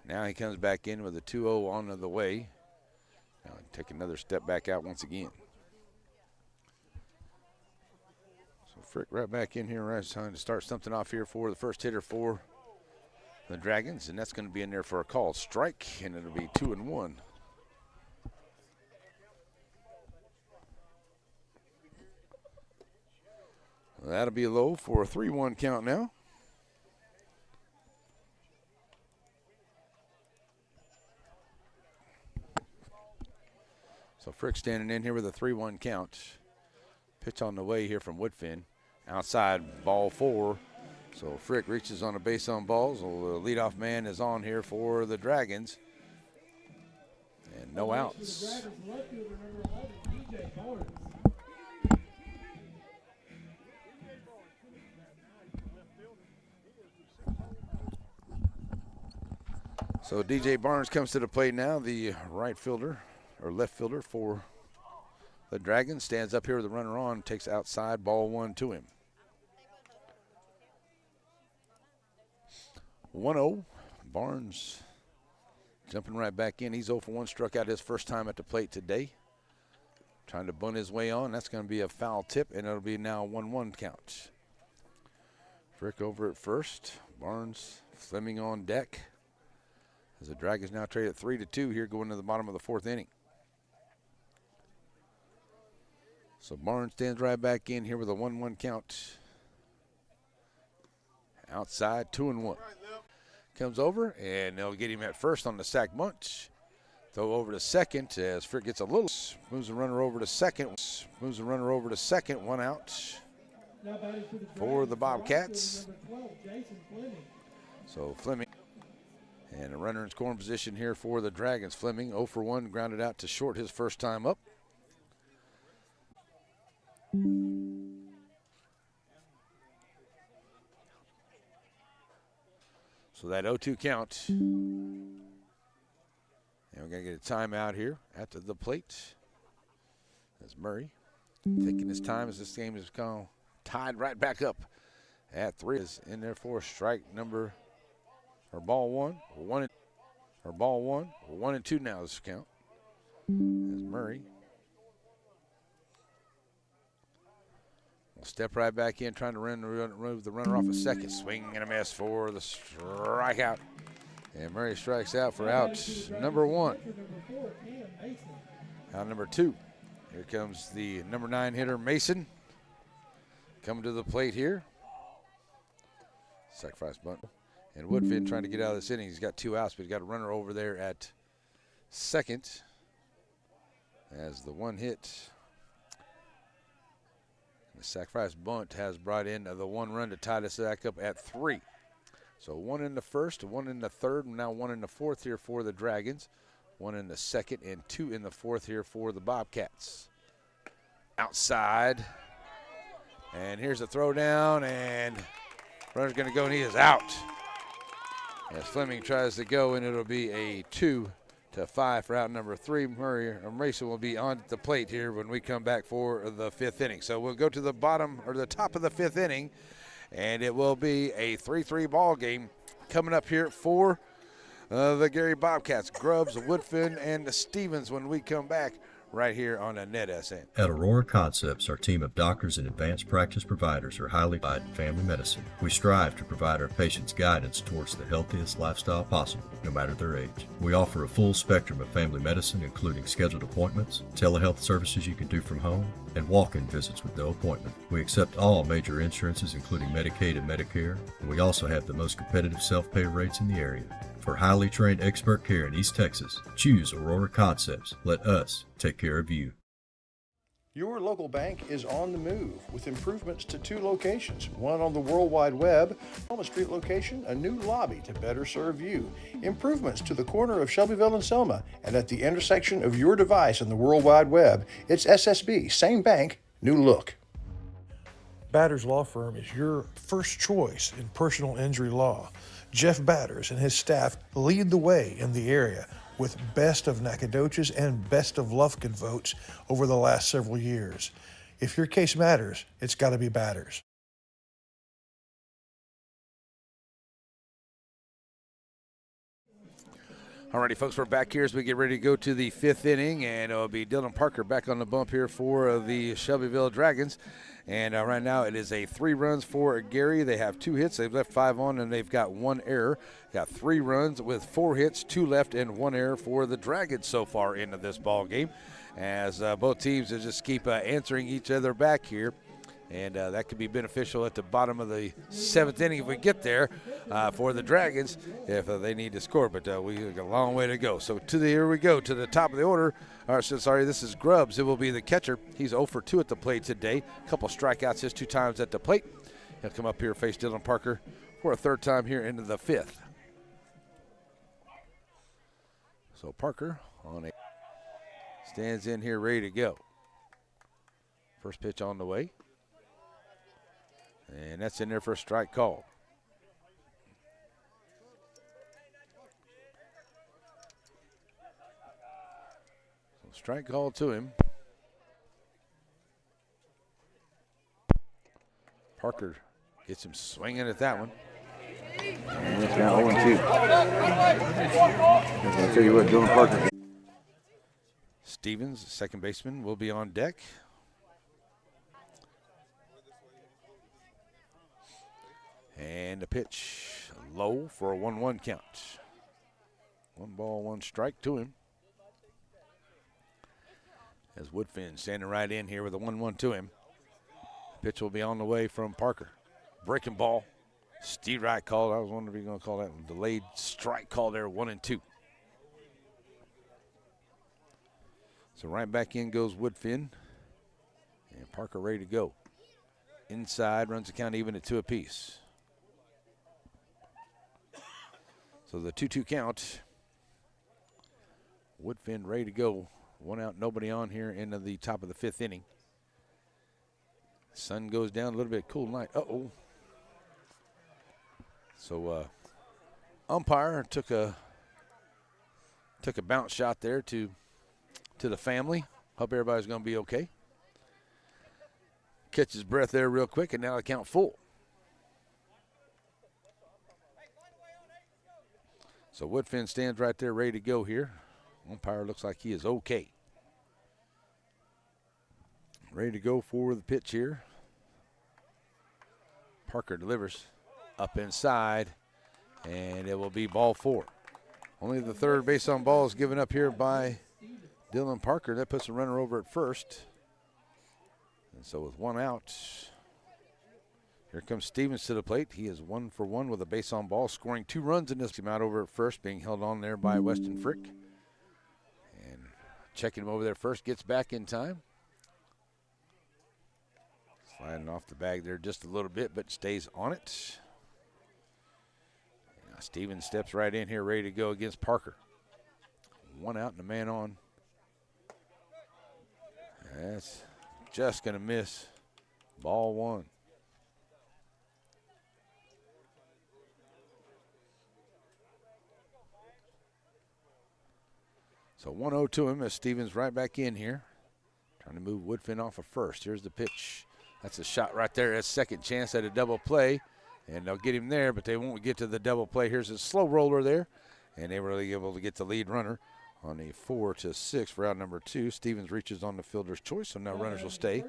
Now he comes back in with a 2-0 on the way. Now take another step back out once again. So Frick right back in here, right, trying to start something off here for the first hitter for the Dragons, and that's going to be in there for a called strike, and it'll be 2-1. That'll be low for a 3-1 count now. So Frick standing in here with a 3-1 count. Pitch on the way here from Woodfin. Outside, ball 4. So Frick reaches on a base on balls. Well, the leadoff man is on here for the Dragons. And no outs. So DJ Barnes comes to the plate now, the right fielder, or left fielder for the Dragons. Stands up here with the runner on, takes outside, ball 1 to him. 1-0, Barnes jumping right back in. He's 0 for 1, struck out his first time at the plate today. Trying to bunt his way on, that's going to be a foul tip, and it'll be now 1-1 count. Frick over at first, Barnes, Fleming on deck. As the Dragons now trade at 3-2 here going to the bottom of the 4th inning. So Barnes stands right back in here with a 1-1 count. Outside, 2-1. Comes over, and they'll get him at first on the sac bunt. Throw over to second as Frick gets a little. Moves the runner over to second. 1 out for the Bobcats. So Fleming. And a runner in scoring position here for the Dragons. Fleming 0 for 1, grounded out to short his first time up. So that 0-2 count. And we're going to get a timeout here at the plate. That's Murray taking his time as this game is tied right back up at 3. Is in there for strike number. Or ball 1, 1 and 2 now this count. As Murray will step right back in, trying to remove the runner off a second. Swing and a miss for the strikeout. And Murray strikes out for out number 1. Out number 2. Here comes the number 9 hitter, Mason. Coming to the plate here. Sacrifice bunt. And Woodfin trying to get out of this inning. He's got 2 outs, but he's got a runner over there at second. As the 1 hit. The sacrifice bunt has brought in the 1 run to tie this back up at 3. So 1 in the first, 1 in the third, and now 1 in the 4th here for the Dragons. 1 in the second and 2 in the 4th here for the Bobcats. Outside. And here's a throw down, and runner's going to go, and he is out. As Fleming tries to go, and it'll be a 2-5 for out number 3. Mason will be on the plate here when we come back for the 5th inning. So we'll go to the bottom or the top of the 5th inning, and it will be a 3-3 ball game coming up here for the Gary Bobcats. Grubbs, Woodfin, and Stevens when we come back right here on a NetSN. At Aurora Concepts, our team of doctors and advanced practice providers are highly qualified in family medicine. We strive to provide our patients guidance towards the healthiest lifestyle possible, no matter their age. We offer a full spectrum of family medicine, including scheduled appointments, telehealth services you can do from home, and walk-in visits with no appointment. We accept all major insurances, including Medicaid and Medicare, and we also have the most competitive self-pay rates in the area. For highly trained expert care in East Texas, choose Aurora Concepts. Let us take care of you. Your local bank is on the move with improvements to 2 locations, one on the World Wide Web, Selma Street location, a new lobby to better serve you, improvements to the corner of Shelbyville and Selma, and at the intersection of your device and the World Wide Web, it's SSB, same bank, new look. Batters Law Firm is your first choice in personal injury law. Jeff Batters and his staff lead the way in the area with Best of Nacogdoches and Best of Lufkin votes over the last several years. If your case matters, it's got to be Batters. Alrighty, folks, we're back here as we get ready to go to the 5th inning, and it'll be Dylan Parker back on the bump here for the Shelbyville Dragons. And right now it is a 3 runs for Gary. They have 2 hits. They've left 5 on, and they've got 1 error. Got 3 runs with 4 hits, 2 left, and 1 error for the Dragons so far into this ball game. As both teams just keep answering each other back here. And that could be beneficial at the bottom of the 7th inning if we get there for the Dragons if they need to score. But we got a long way to go. So here we go to the top of the order. This is Grubbs. It will be the catcher. He's 0 for 2 at the plate today. A couple strikeouts just 2 times at the plate. He'll come up here and face Dylan Parker for a 3rd time here into the 5th. So Parker stands in here ready to go. First pitch on the way. And that's in there for a strike call. So strike call to him. Parker gets him swinging at that one. And it's now 0-2. I'll tell you what, Dylan Parker. Stevens, second baseman, will be on deck. And a pitch low for a 1-1 count. 1 ball, 1 strike to him. As Woodfin standing right in here with a 1-1 to him. Pitch will be on the way from Parker. Breaking ball. Steve Wright called. I was wondering if he's going to call that one. Delayed strike call there, 1-2. So right back in goes Woodfin. And Parker ready to go. Inside, runs the count even at 2 apiece. So the 2-2 count. Woodfin ready to go. 1 out, nobody on here into the top of the 5th inning. Sun goes down a little bit, cool night. Uh-oh. So umpire took a bounce shot there to the family. Hope everybody's going to be okay. Catch his breath there real quick, and now the count full. So Woodfin stands right there ready to go here. Umpire looks like he is okay. Ready to go for the pitch here. Parker delivers up inside, and it will be ball 4. Only the 3rd base on ball is given up here by Dylan Parker. That puts the runner over at first. And so with 1 out, here comes Stevens to the plate. He is 1 for 1 with a base on ball, scoring 2 runs in this game. Out over at first, being held on there by Weston Frick. And checking him over there first, gets back in time. Sliding off the bag there just a little bit, but stays on it. Now Stevens steps right in here, ready to go against Parker. 1 out and a man on. That's just going to miss. Ball 1. So 1-0 to him as Stevens right back in here. Trying to move Woodfin off of first. Here's the pitch. That's a shot right there. That's second chance at a double play. And they'll get him there, but they won't get to the double play. Here's a slow roller there. And they were really able to get the lead runner on a 4-6 for out number 2. Stevens reaches on the fielder's choice, so now runners will stay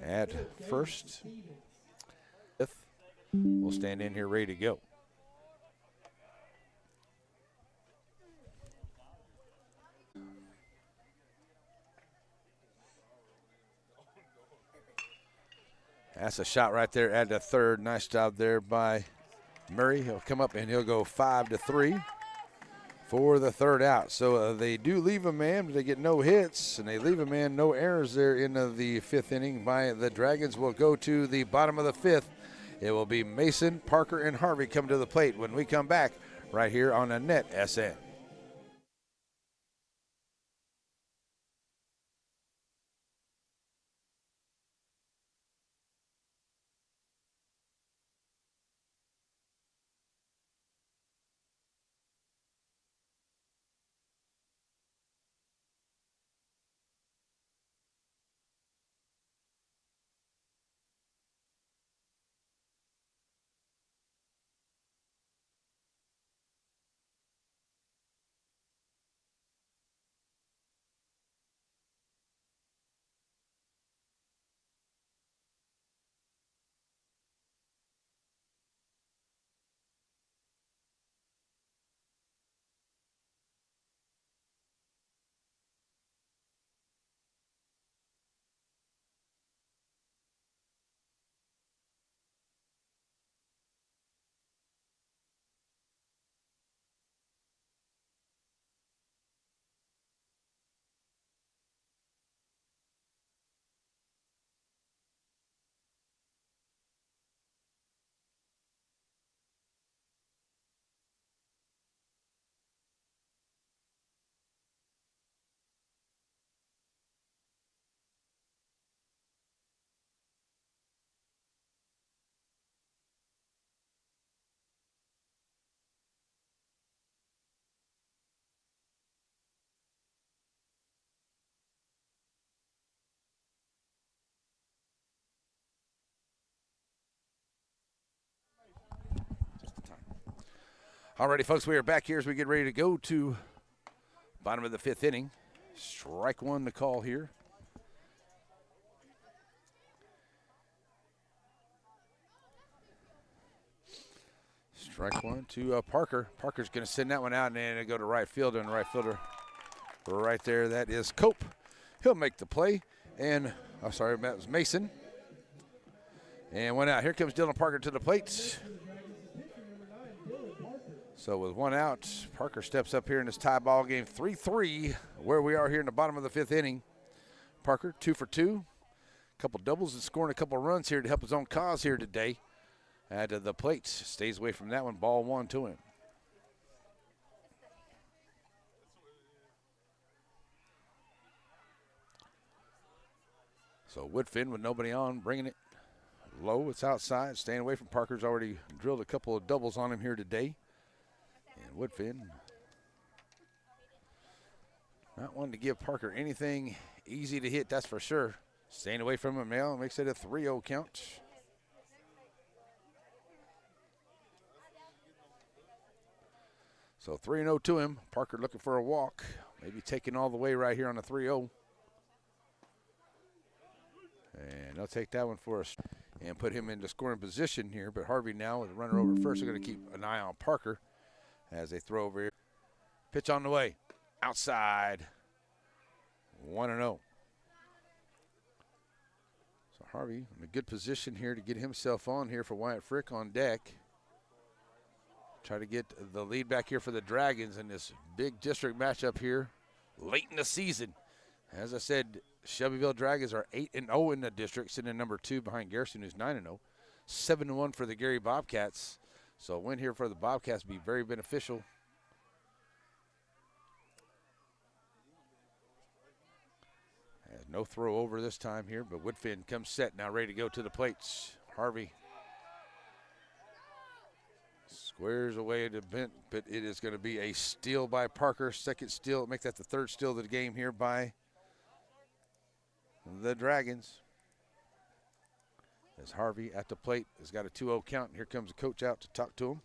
at first. 5th will stand in here ready to go. That's a shot right there at the 3rd. Nice job there by Murray. He'll come up and he'll go 5-3. for the third out. So they do leave a man, but they get no hits, and they leave a man, no errors there in the fifth inning by the Dragons. Will go to the bottom of the fifth. It will be Mason, Parker, and Harvey come to the plate when we come back right here on the Net SN. Alrighty, folks, we are back here as we get ready to go to bottom of the fifth inning. Strike one to call here. Strike one to Parker. Parker's going to send that one out, and then it'll go to right field, and right fielder right there, that is Cope. He'll make the play, and, that was Mason. And one out. Here comes Dylan Parker to the plate. So with one out, Parker steps up here in this tie ball game, 3-3, where we are here in the bottom of the fifth inning. Parker, 2 for 2, a couple doubles and scoring a couple runs here to help his own cause here today. At the plate, stays away from that one, ball one to him. So Woodfin with nobody on, bringing it low, it's outside, staying away from Parker's already drilled a couple of doubles on him here today. And Woodfin not wanting to give Parker anything easy to hit, that's for sure. Staying away from him now, makes it a 3-0 count. So 3-0 to him. Parker looking for a walk. Maybe taking all the way right here on the 3-0. And they'll take that one for us and put him into scoring position here. But Harvey now with a runner over first. They're going to keep an eye on Parker as they throw over here. Pitch on the way. Outside. 1-0. So Harvey in a good position here to get himself on here for Wyatt Frick on deck. Try to get the lead back here for the Dragons in this big district matchup here late in the season. As I said, Shelbyville Dragons are 8-0 in the district, sitting in number 2 behind Garrison, who's 9-0. 7-1 for the Gary Bobcats. So a win here for the Bobcats would be very beneficial. No throw over this time here, but Woodfin comes set, now ready to go to the plates. Harvey squares away to bent, but it is going to be a steal by Parker. Second steal, make that the third steal of the game here by the Dragons. As Harvey at the plate has got a 2-0 count. Here comes the coach out to talk to him.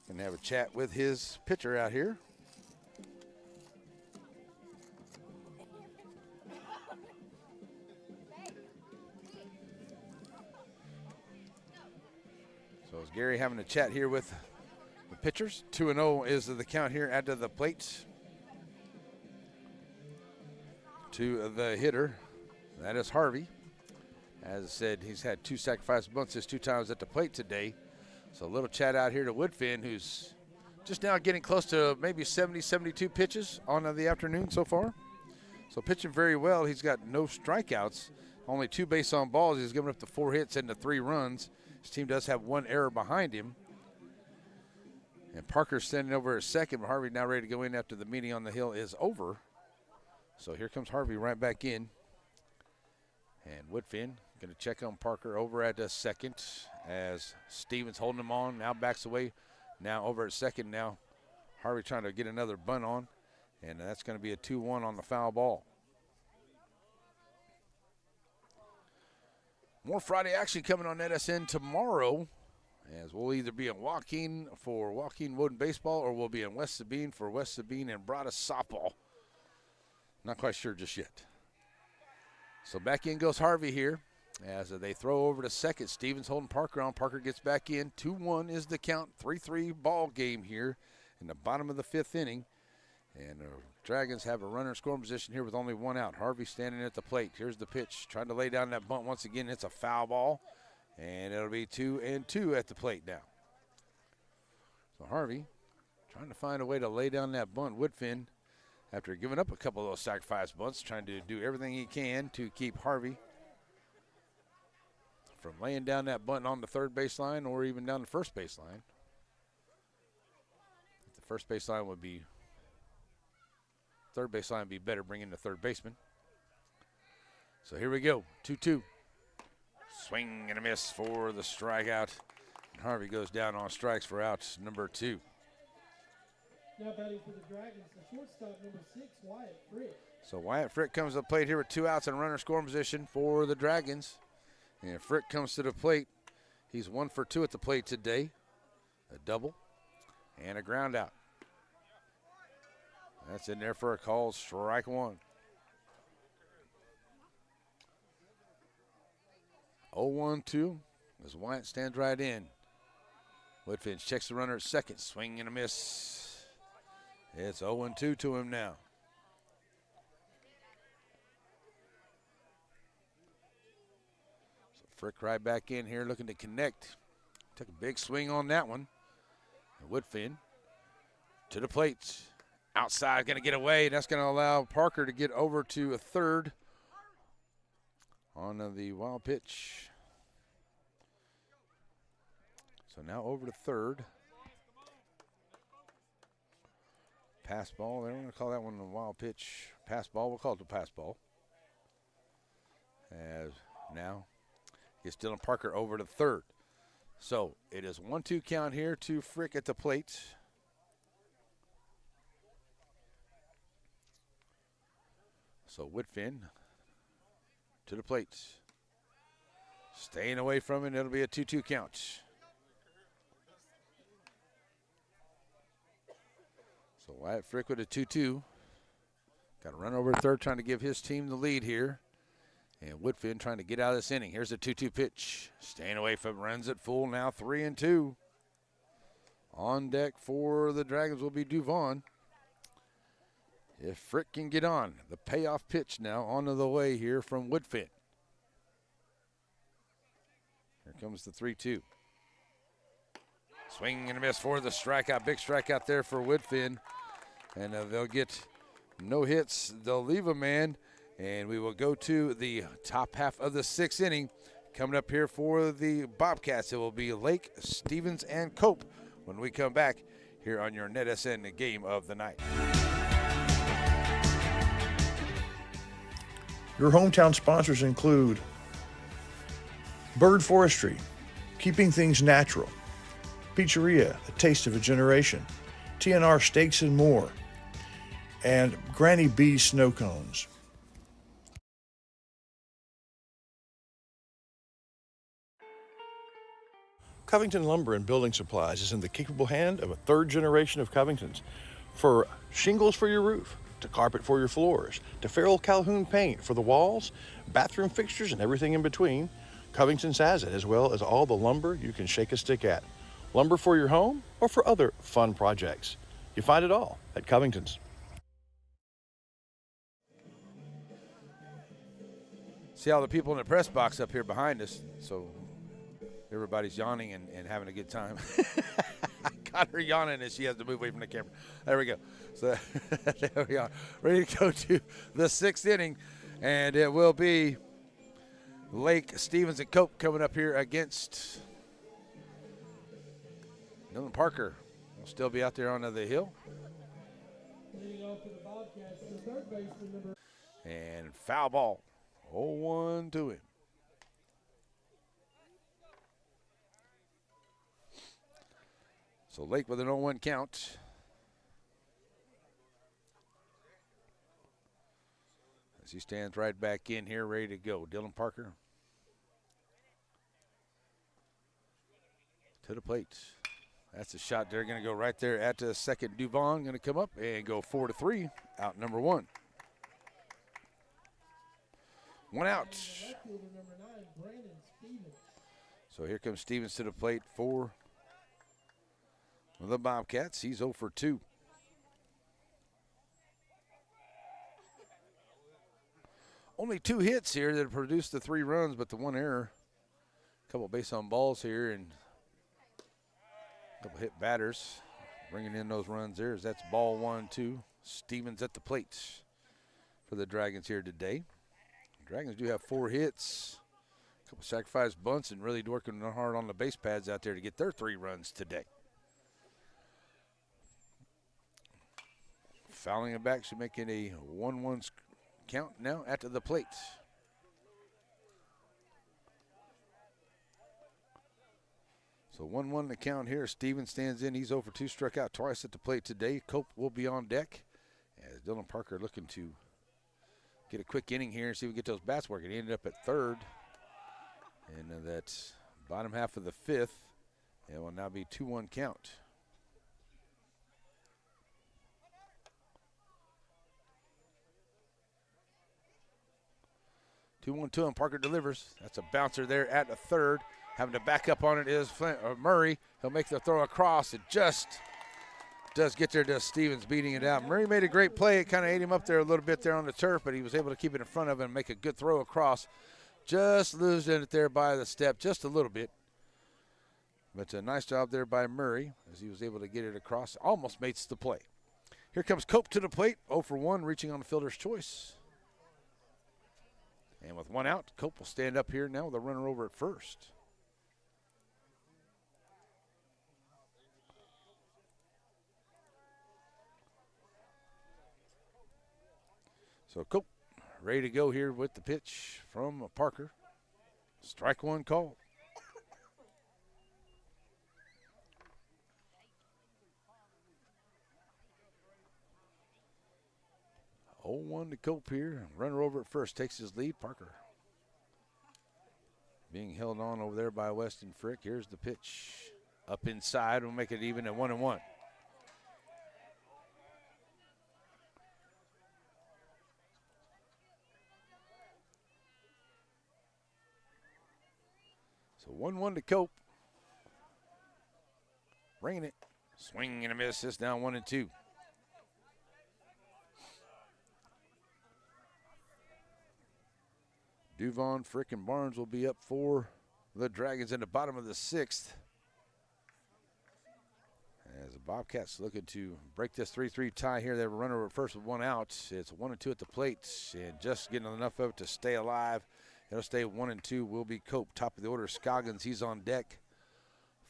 Going to have a chat with his pitcher out here. So is Gary having a chat here with the pitchers? 2-0 is the count here at the plate. To the hitter, that is Harvey. As I said, he's had 2 sacrifice bunts 2 times at the plate today. So a little chat out here to Woodfin, who's just now getting close to maybe 70, 72 pitches on the afternoon so far. So pitching very well. He's got no strikeouts, only 2 base on balls. He's given up the 4 hits and the 3 runs. His team does have 1 error behind him. And Parker's standing over at second, but Harvey now ready to go in after the meeting on the hill is over. So here comes Harvey right back in. And Woodfin going to check on Parker over at second as Stevens holding him on. Now backs away. Now over at second. Now Harvey trying to get another bunt on. And that's going to be a 2-1 on the foul ball. More Friday action coming on NSN tomorrow, as we'll either be in Joaquin for Joaquin Woden baseball or we'll be in West Sabine for West Sabine and Broadus softball. Not quite sure just yet. So back in goes Harvey here as they throw over to second. Stevens holding Parker on. Parker gets back in. 2-1 is the count. 3-3 ball game here in the bottom of the 5th inning. And the Dragons have a runner in scoring position here with only 1 out. Harvey standing at the plate. Here's the pitch. Trying to lay down that bunt once again. It's a foul ball. And it'll be 2-2 at the plate now. So Harvey trying to find a way to lay down that bunt. Woodfin, after giving up a couple of those sacrifice bunts, trying to do everything he can to keep Harvey from laying down that bunt on the third baseline or even down the first baseline. The first baseline would be, third baseline would be better, bringing the third baseman. So here we go, 2-2. Swing and a miss for the strikeout. And Harvey goes down on strikes for out number 2. Now batting for the Dragons, the shortstop, number 6, Wyatt Frick. So Wyatt Frick comes to the plate here with 2 outs and runner scoring position for the Dragons. And Frick comes to the plate. He's 1 for 2 at the plate today. A double and a ground out. That's in there for a call, strike 1. 0-1-2 as Wyatt stands right in. Woodfin checks the runner at second. Swing and a miss. It's 0-2 to him now. So Frick right back in here looking to connect. Took a big swing on that one. And Woodfin to the plate. Outside, going to get away. That's going to allow Parker to get over to a third on the wild pitch. So now over to third. Pass ball. They don't want to call that one a wild pitch. Pass ball. We'll call it a pass ball. As now he's Dylan Parker over to third. So it is 1-2 count here to Frick at the plate. So Woodfin to the plate. Staying away from it. It'll be a 2-2 count. So Wyatt Frick with a 2-2. Got to run over to third, trying to give his team the lead here. And Woodfin trying to get out of this inning. Here's a 2-2 pitch. Staying away from it, runs it full now, 3-2. On deck for the Dragons will be Duvon. If Frick can get on, the payoff pitch now onto the way here from Woodfin. Here comes the 3-2. Swing and a miss for the strikeout. Big strikeout there for Woodfin. And they'll get no hits. They'll leave a man. And we will go to the top half of the 6th inning. Coming up here for the Bobcats, it will be Lake, Stevens, and Cope when we come back here on your NetSN game of the night. Your hometown sponsors include Bird Forestry, keeping things natural, Pizzeria, the taste of a generation, TNR Steaks and More, and Granny B Snow Cones. Covington Lumber and Building Supplies is in the capable hand of a 3rd generation of Covingtons. For shingles for your roof, to carpet for your floors, to Farrell Calhoun paint for the walls, bathroom fixtures, and everything in between, Covington's has it, as well as all the lumber you can shake a stick at. Lumber for your home or for other fun projects. You find it all at Covington's. See all the people in the press box up here behind us. So Everybody's yawning and having a good time. I got her yawning and she has to move away from the camera. There we go. So there we are. Ready to go to the 6th inning. And it will be Lake, Stevens, and Cope coming up here against Dylan Parker. Will still be out there on the hill. Leading off for the Bobcats, the third baseman, number And foul ball. 0-1 to him. So Lake with an 0-1 count. As he stands right back in here, ready to go. Dylan Parker to the plate. That's a shot. They're going to go right there at the second. Duvon going to come up and go 4-3. Out number 1. 1 out. left fielder, number 9, Brandon Stevens. So here comes Stevens to the plate for the Bobcats. He's 0 for 2. Only 2 hits here that produced the 3 runs, but the 1 error. A couple base on balls here and a couple hit batters. Bringing in those runs there. That's ball 1-2. Stevens at the plate for the Dragons here today. Dragons do have 4 hits, a couple sacrifice bunts, and really working hard on the base pads out there to get their 3 runs today. Fouling it back, should make it a 1-1 count now at the plate. So 1-1 the count here. Stevens stands in. He's 0 for 2, struck out twice at the plate today. Cope will be on deck as Dylan Parker looking to get a quick inning here and see if we get those bats working. He ended up at 3rd. And that bottom half of the 5th. It will now be 2-1 count. Two-1-2 and Parker delivers. That's a bouncer there at the 3rd. Having to back up on it is Murray. He'll make the throw across. It just does get there to Stevens beating it out. Murray made a great play. It kind of ate him up there a little bit there on the turf, but he was able to keep it in front of him and make a good throw across. Just losing it there by the step just a little bit. But a nice job there by Murray as he was able to get it across. Almost makes the play. Here comes Cope to the plate. 0 for 1, reaching on the fielder's choice. And with 1 out, Cope will stand up here now with a runner over at first. So Cope ready to go here with the pitch from Parker. Strike 1 call. Oh, 1 to Cope here. Runner over at first takes his lead. Parker being held on over there by Weston Frick. Here's the pitch. Up inside. We'll make it even at 1-1. So 1-1 to Cope. Bringing it. Swing and a miss. It's down 1-2. Duvon, Frick, and Barnes will be up for the Dragons in the bottom of the 6th. As the Bobcats looking to break this 3-3 tie here. They have a runner over first with 1 out. It's 1-2 at the plate and just getting enough of it to stay alive. It'll stay 1-2. Will be Cope. Top of the order, Scoggins. He's on deck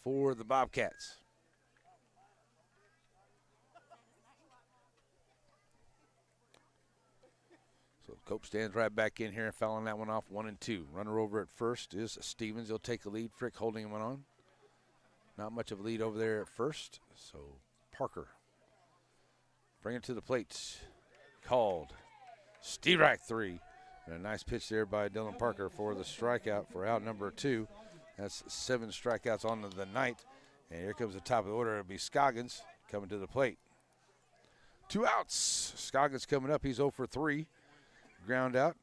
for the Bobcats. So Cope stands right back in here and fouling that one off 1-2. Runner over at first is Stevens. He'll take the lead. Frick holding him on. Not much of a lead over there at first. So Parker bring it to the plate. Called. Strike 3. And a nice pitch there by Dylan Parker for the strikeout for out number 2. That's 7 strikeouts on the night. And here comes the top of the order. It'll be Scoggins coming to the plate. 2 outs. Scoggins coming up. He's 0 for 3. Ground out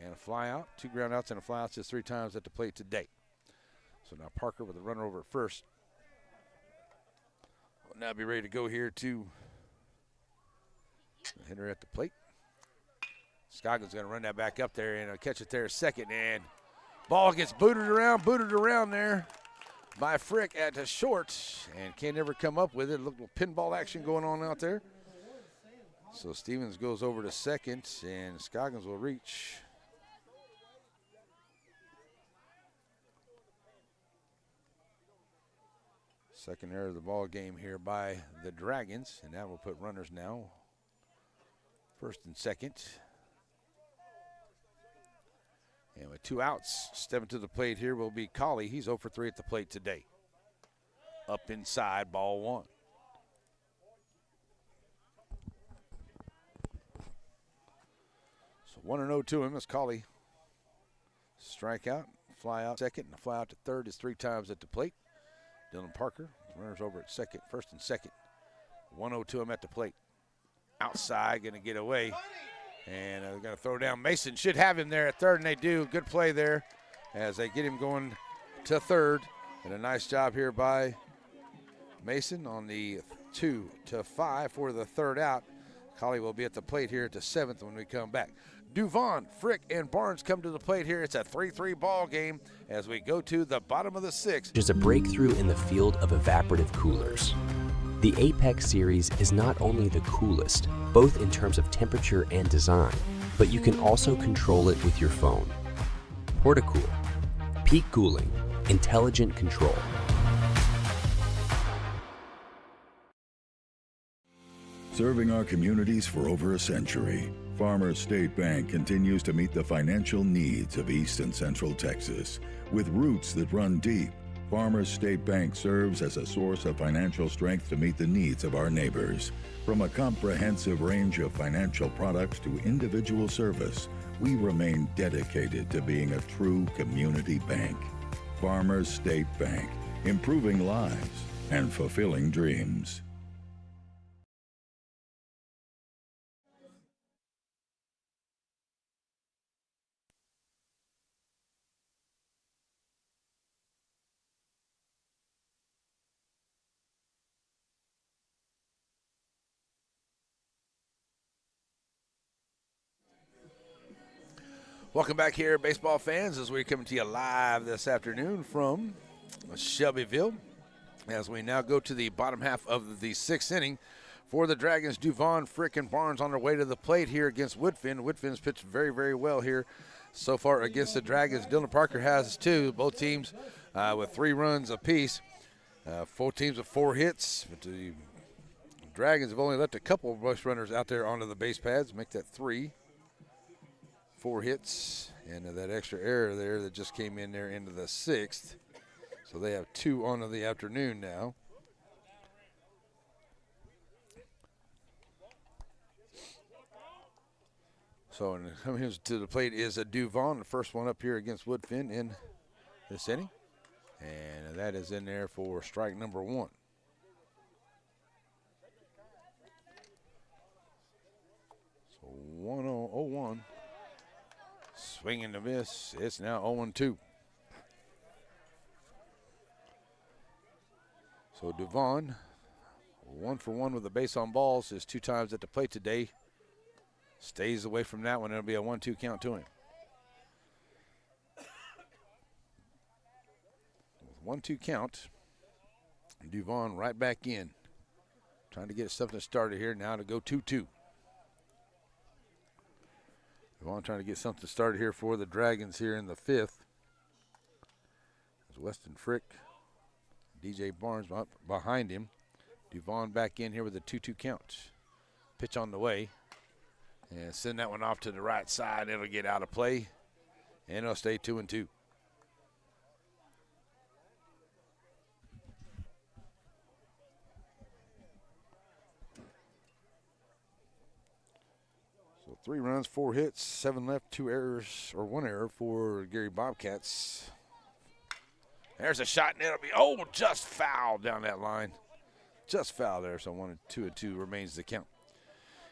and a fly out. 2 ground outs and a fly out just 3 times at the plate today. So now Parker with a runner over at first. Will now be ready to go here to the hitter at the plate. Scoggins going to run that back up there and catch it there second. And Ball gets booted around there by Frick at the short, and can't ever come up with it. Look, little pinball action going on out there. So Stevens goes over to second, and Scoggins will reach. Second error of the ball game here by the Dragons, and that will put runners now first and second. And with 2 outs, stepping to the plate here will be Colley. He's 0 for 3 at the plate today. Up inside, ball 1. So 1-0 to him as Colley. Strikeout, fly out second, and a fly out to third is 3 times at the plate. Dylan Parker, runners over at second, first and second. 1-0 to him at the plate. Outside, going to get away. And they're going to throw down. Mason should have him there at third, and they do. Good play there as they get him going to third. And a nice job here by Mason on the 2-5 for the third out. Colley will be at the plate here at the 7th when we come back. Duvon, Frick, and Barnes come to the plate here. It's a 3-3 ball game as we go to the bottom of the 6th. There's a breakthrough in the field of evaporative coolers. The Apex series is not only the coolest, both in terms of temperature and design, but you can also control it with your phone. Portacool. Peak cooling. Intelligent control. Serving our communities for over a century, Farmers State Bank continues to meet the financial needs of East and Central Texas. With roots that run deep, Farmers State Bank serves as a source of financial strength to meet the needs of our neighbors. From a comprehensive range of financial products to individual service, we remain dedicated to being a true community bank. Farmers State Bank, improving lives and fulfilling dreams. Welcome back here, baseball fans, as we're coming to you live this afternoon from Shelbyville. As we now go to the bottom half of the 6th inning for the Dragons, Duvon, Frick, and Barnes on their way to the plate here against Woodfin. Woodfin's pitched very, very well here so far against the Dragons. Dylan Parker has 2, both teams with 3 runs apiece. 4 teams with 4 hits. But the Dragons have only left a couple of rush runners out there onto the base pads, make that 3. 4 hits, and that extra error there that just came in there into the 6th. So they have 2 on to the afternoon now. So coming here to the plate is a Duvon, the first one up here against Woodfin in this inning. And that is in there for strike number 1. So 1-0-0-1. Swing and a miss. It's now 0-2. So Duvon, 1 for 1 with the base on balls, is 2 times at the plate today. Stays away from that one. It'll be a 1-2 count to him. With 1-2 count, Duvon right back in. Trying to get something started here now to go 2-2. Duvon trying to get something started here for the Dragons here in the 5th. As Weston Frick, DJ Barnes behind him. Duvon back in here with a 2-2 count. Pitch on the way. And send that one off to the right side. It'll get out of play. And it'll stay 2-2. So 3 runs, 4 hits, 7 left, 2 errors, or 1 error for Gary Bobcats. There's a shot, and it'll be, just foul down that line. Just foul there, so 1-2 remains the count.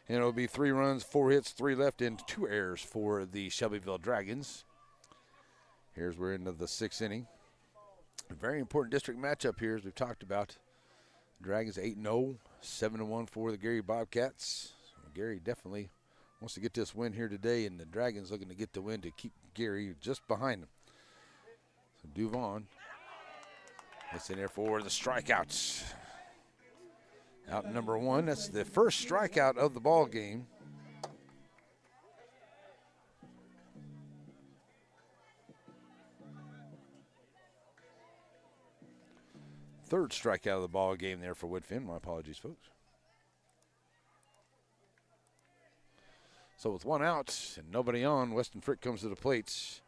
And it'll be 3 runs, 4 hits, 3 left, and 2 errors for the Shelbyville Dragons. We're into the 6th inning. A very important district matchup here, as we've talked about. Dragons 8-0, 7-1 for the Gary Bobcats. So Gary definitely wants to get this win here today, and the Dragons looking to get the win to keep Gary just behind them. Duvon. It's in there for the strikeouts. Out number 1. That's the first strikeout of the ball game. Third strikeout of the ball game there for Woodfin. My apologies, folks. So with 1 out and nobody on, Weston Frick comes to the plate.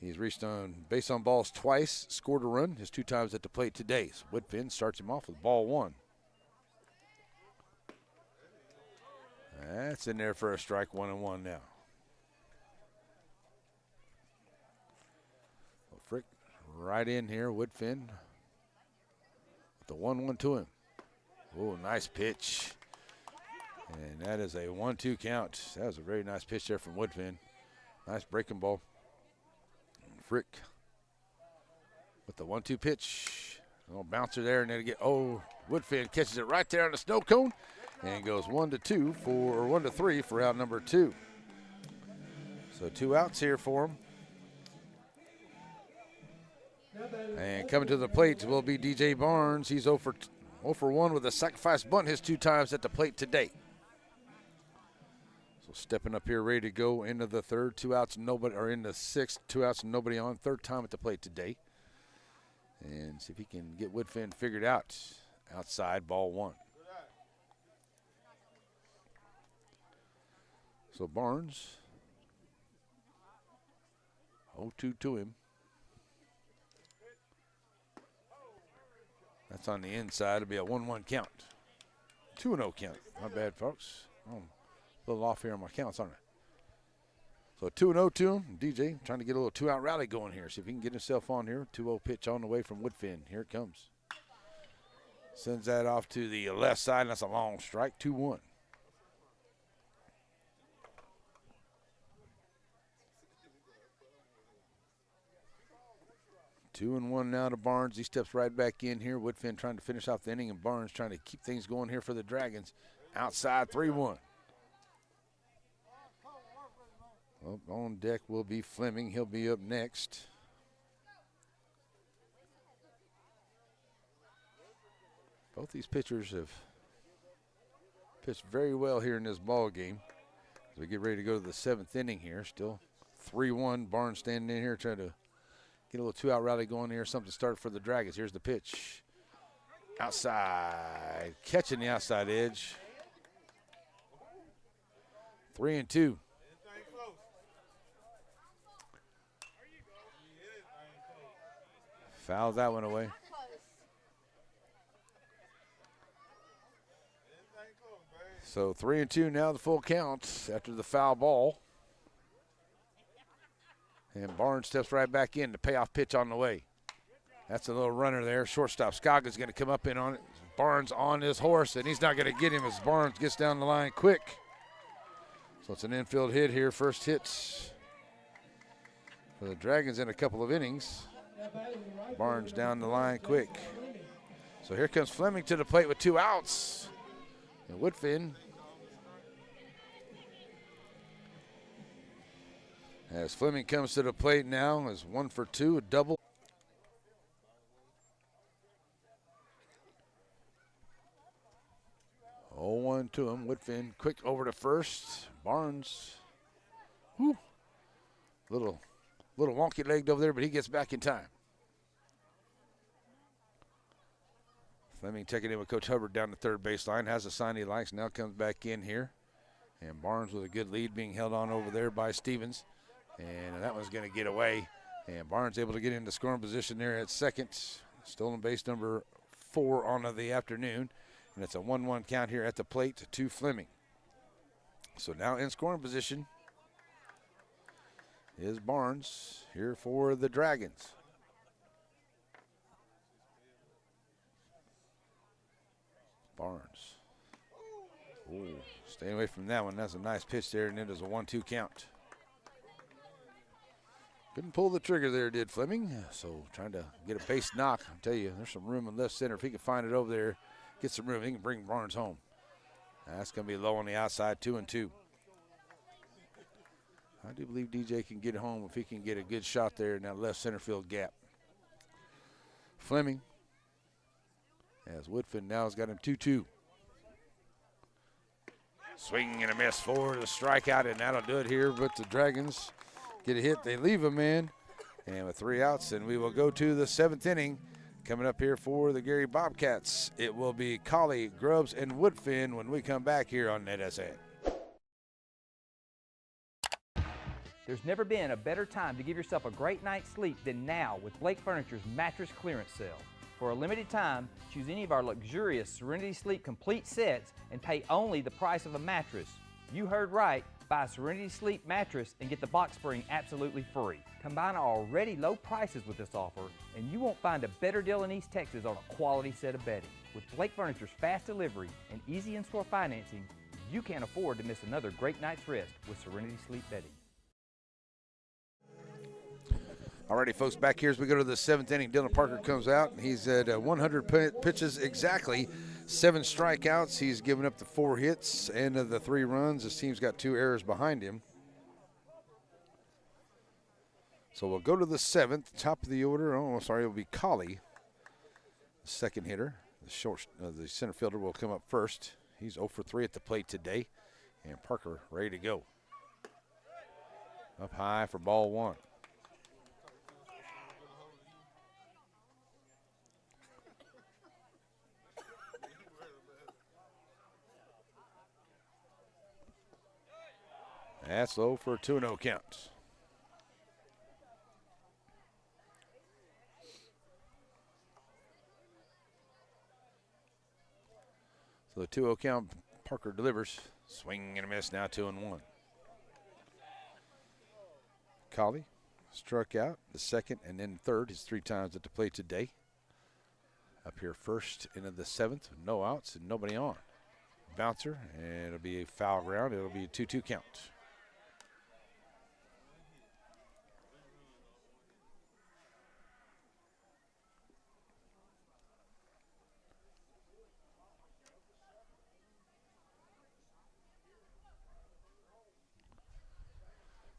He's reached on base on balls twice, scored a run, his 2 times at the plate today. So Woodfin starts him off with ball 1. That's in there for a strike, 1-1 now. Well, Frick right in here, Woodfin with the 1-1 to him. Oh, nice pitch. And that is a 1-2 count. That was a very nice pitch there from Woodfin. Nice breaking ball. Frick with the 1-2 pitch. A little bouncer there, and then get Woodfin catches it right there on the snow cone and goes 1-2 for, or 1-3 for out number 2. So 2 outs here for him. And coming to the plate will be DJ Barnes. He's 0 for 1 with a sacrifice bunt his 2 times at the plate today. So stepping up here, ready to go into the 3rd, 2 outs, nobody, or in the 6th, 2 outs and nobody on. 3rd time at the plate today. And see if he can get Woodfin figured out. Outside, ball 1. So Barnes, 0-2 to him. That's on the inside. It'll be a 1-1 count. 2-0 count. Not bad, folks. I'm a little off here on my counts, aren't I? So 2-0 to him. DJ trying to get a little 2-out rally going here. See if he can get himself on here. 2-0 pitch on the way from Woodfin. Here it comes. Sends that off to the left side, and that's a long strike. 2-1. Two and 1 now to Barnes. He steps right back in here. Woodfin trying to finish off the inning, and Barnes trying to keep things going here for the Dragons. Outside, 3-1. Well, on deck will be Fleming. He'll be up next. Both these pitchers have pitched very well here in this ball game. As we get ready to go to the 7th inning here. Still 3-1. Barnes standing in here trying to get a little 2-out rally going here. Something to start for the Dragons. Here's the pitch. Outside. Catching the outside edge. 3-2. Fouls that one away. So 3-2 now, the full count after the foul ball. And Barnes steps right back in. The payoff pitch on the way. That's a little runner there. Shortstop Scoggins going to come up in on it. Barnes on his horse, and he's not going to get him as Barnes gets down the line quick. So it's an infield hit here. First hits for the Dragons in a couple of innings. Barnes down the line quick. So here comes Fleming to the plate with 2 outs. And Woodfin as Fleming comes to the plate now is 1 for 2, a double. Oh, 1 to him. Woodfin quick over to first. Barnes, whew, little wonky legged over there, but he gets back in time. Fleming taking in with Coach Hubbard down the 3rd baseline, has a sign he likes, now comes back in here. And Barnes with a good lead being held on over there by Stevens. And that one's going to get away. And Barnes able to get into scoring position there at 2nd. Stolen base number 4 on the afternoon. And it's a 1-1 count here at the plate to Fleming. So now in scoring position is Barnes here for the Dragons. Barnes. Ooh, stay away from that one. That's a nice pitch there, and it is a 1-2 count. Couldn't pull the trigger there, did Fleming. So trying to get a base knock. I'll tell you, there's some room in left center. If he can find it over there, get some room, he can bring Barnes home. That's going to be low on the outside, 2-2. I do believe DJ can get home if he can get a good shot there in that left center field gap. Fleming, as Woodfin now has got him 2-2. Swing and a miss for the strikeout, and that'll do it here. But the Dragons get a hit. They leave a man, and with 3 outs, and we will go to the 7th inning. Coming up here for the Gary Bobcats, it will be Colley, Grubbs, and Woodfin when we come back here on NetSA. There's never been a better time to give yourself a great night's sleep than now with Blake Furniture's mattress clearance sale. For a limited time, choose any of our luxurious Serenity Sleep complete sets and pay only the price of a mattress. You heard right, buy a Serenity Sleep mattress and get the box spring absolutely free. Combine our already low prices with this offer and you won't find a better deal in East Texas on a quality set of bedding. With Blake Furniture's fast delivery and easy in-store financing, you can't afford to miss another great night's rest with Serenity Sleep bedding. Alrighty, folks, back here as we go to the 7th inning. Dylan Parker comes out. He's at 100 pitches exactly, 7 strikeouts. He's given up the 4 hits and the 3 runs. His team's got 2 errors behind him. So we'll go to the 7th, top of the order. Oh, sorry, it'll be Colley, the second hitter. The center fielder will come up first. He's 0 for 3 at the plate today, and Parker ready to go. Up high for ball 1. That's low for a 2-0 count. So the 2-0 count, Parker delivers. Swing and a miss, now 2-1. Colley struck out the second and then third, his 3 times at the plate today. Up here first into the 7th, no outs and nobody on. Bouncer, and it'll be a foul ground. It'll be a 2-2 count.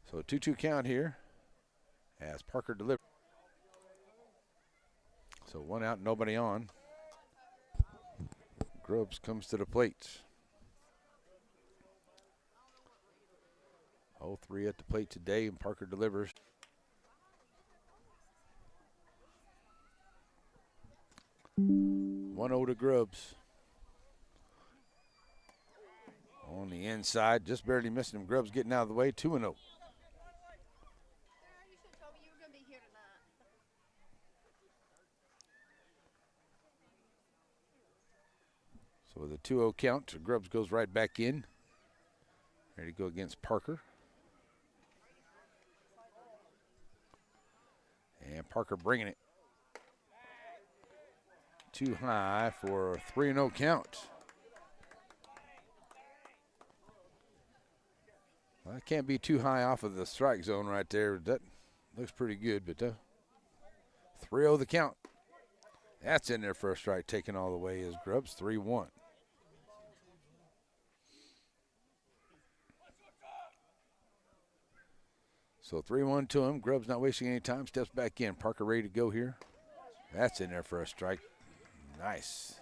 So a 2-2 count here as Parker delivers. So 1 out, nobody on. Grubbs comes to the plate. 0-3 at the plate today, and Parker delivers. One 0 to Grubbs. On the inside, just barely missing him. Grubbs getting out of the way, 2-0. So with a 2-0 count, Grubbs goes right back in. Ready to go against Parker. And Parker bringing it. Too high for a 3-0 count. Well, that can't be too high off of the strike zone right there. That looks pretty good, but 3-0 the count. That's in there for a strike, taken all the way is Grubbs, 3-1. So 3-1 to him. Grubbs not wasting any time, steps back in. Parker ready to go here. That's in there for a strike. Nice.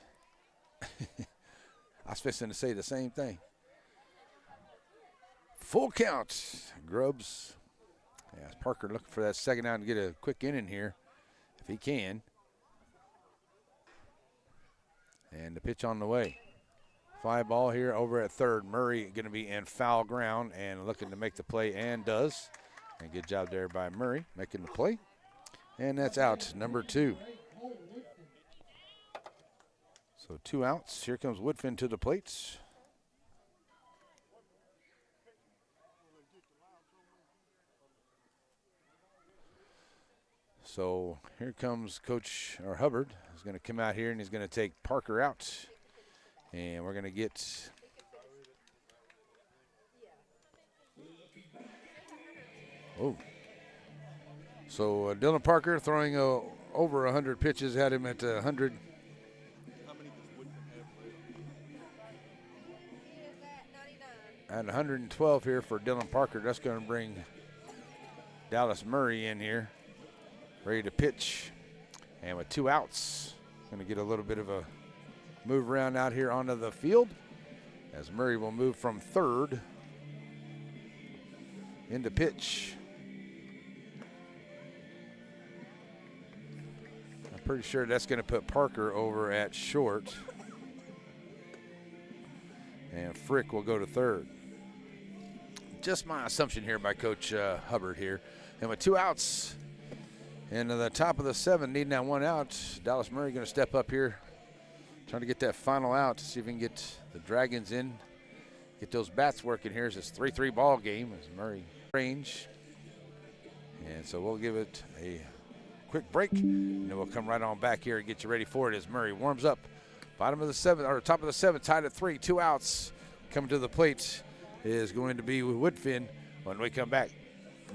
I was fixing to say the same thing. Full count. Grubbs. Yeah, Parker looking for that second out and get a quick inning here if he can. And the pitch on the way. Fly ball here over at third. Murray going to be in foul ground and looking to make the play, and does. And good job there by Murray making the play. And that's out, number 2. So 2 outs. Here comes Woodfin to the plate. So here comes Coach Hubbard. He's going to come out here and he's going to take Parker out. And we're going to get So Dylan Parker throwing over 100 pitches, had him at 100. at 112 here for Dylan Parker. That's going to bring Dallas Murray in here, ready to pitch. And with 2 outs, going to get a little bit of a move around out here onto the field as Murray will move from third into pitch. I'm pretty sure that's going to put Parker over at short. And Frick will go to third. Just my assumption here by Coach Hubbard here. And with 2 outs into the top of the 7, needing that 1 out, Dallas Murray going to step up here, trying to get that final out to see if we can get the Dragons in, get those bats working here. It's a 3-3 ball game as Murray range. And so we'll give it a quick break, and then we'll come right on back here and get you ready for it as Murray warms up. Bottom of the 7, or top of the 7, tied at 3, 2 outs. Coming to the plate is going to be Woodfin when we come back.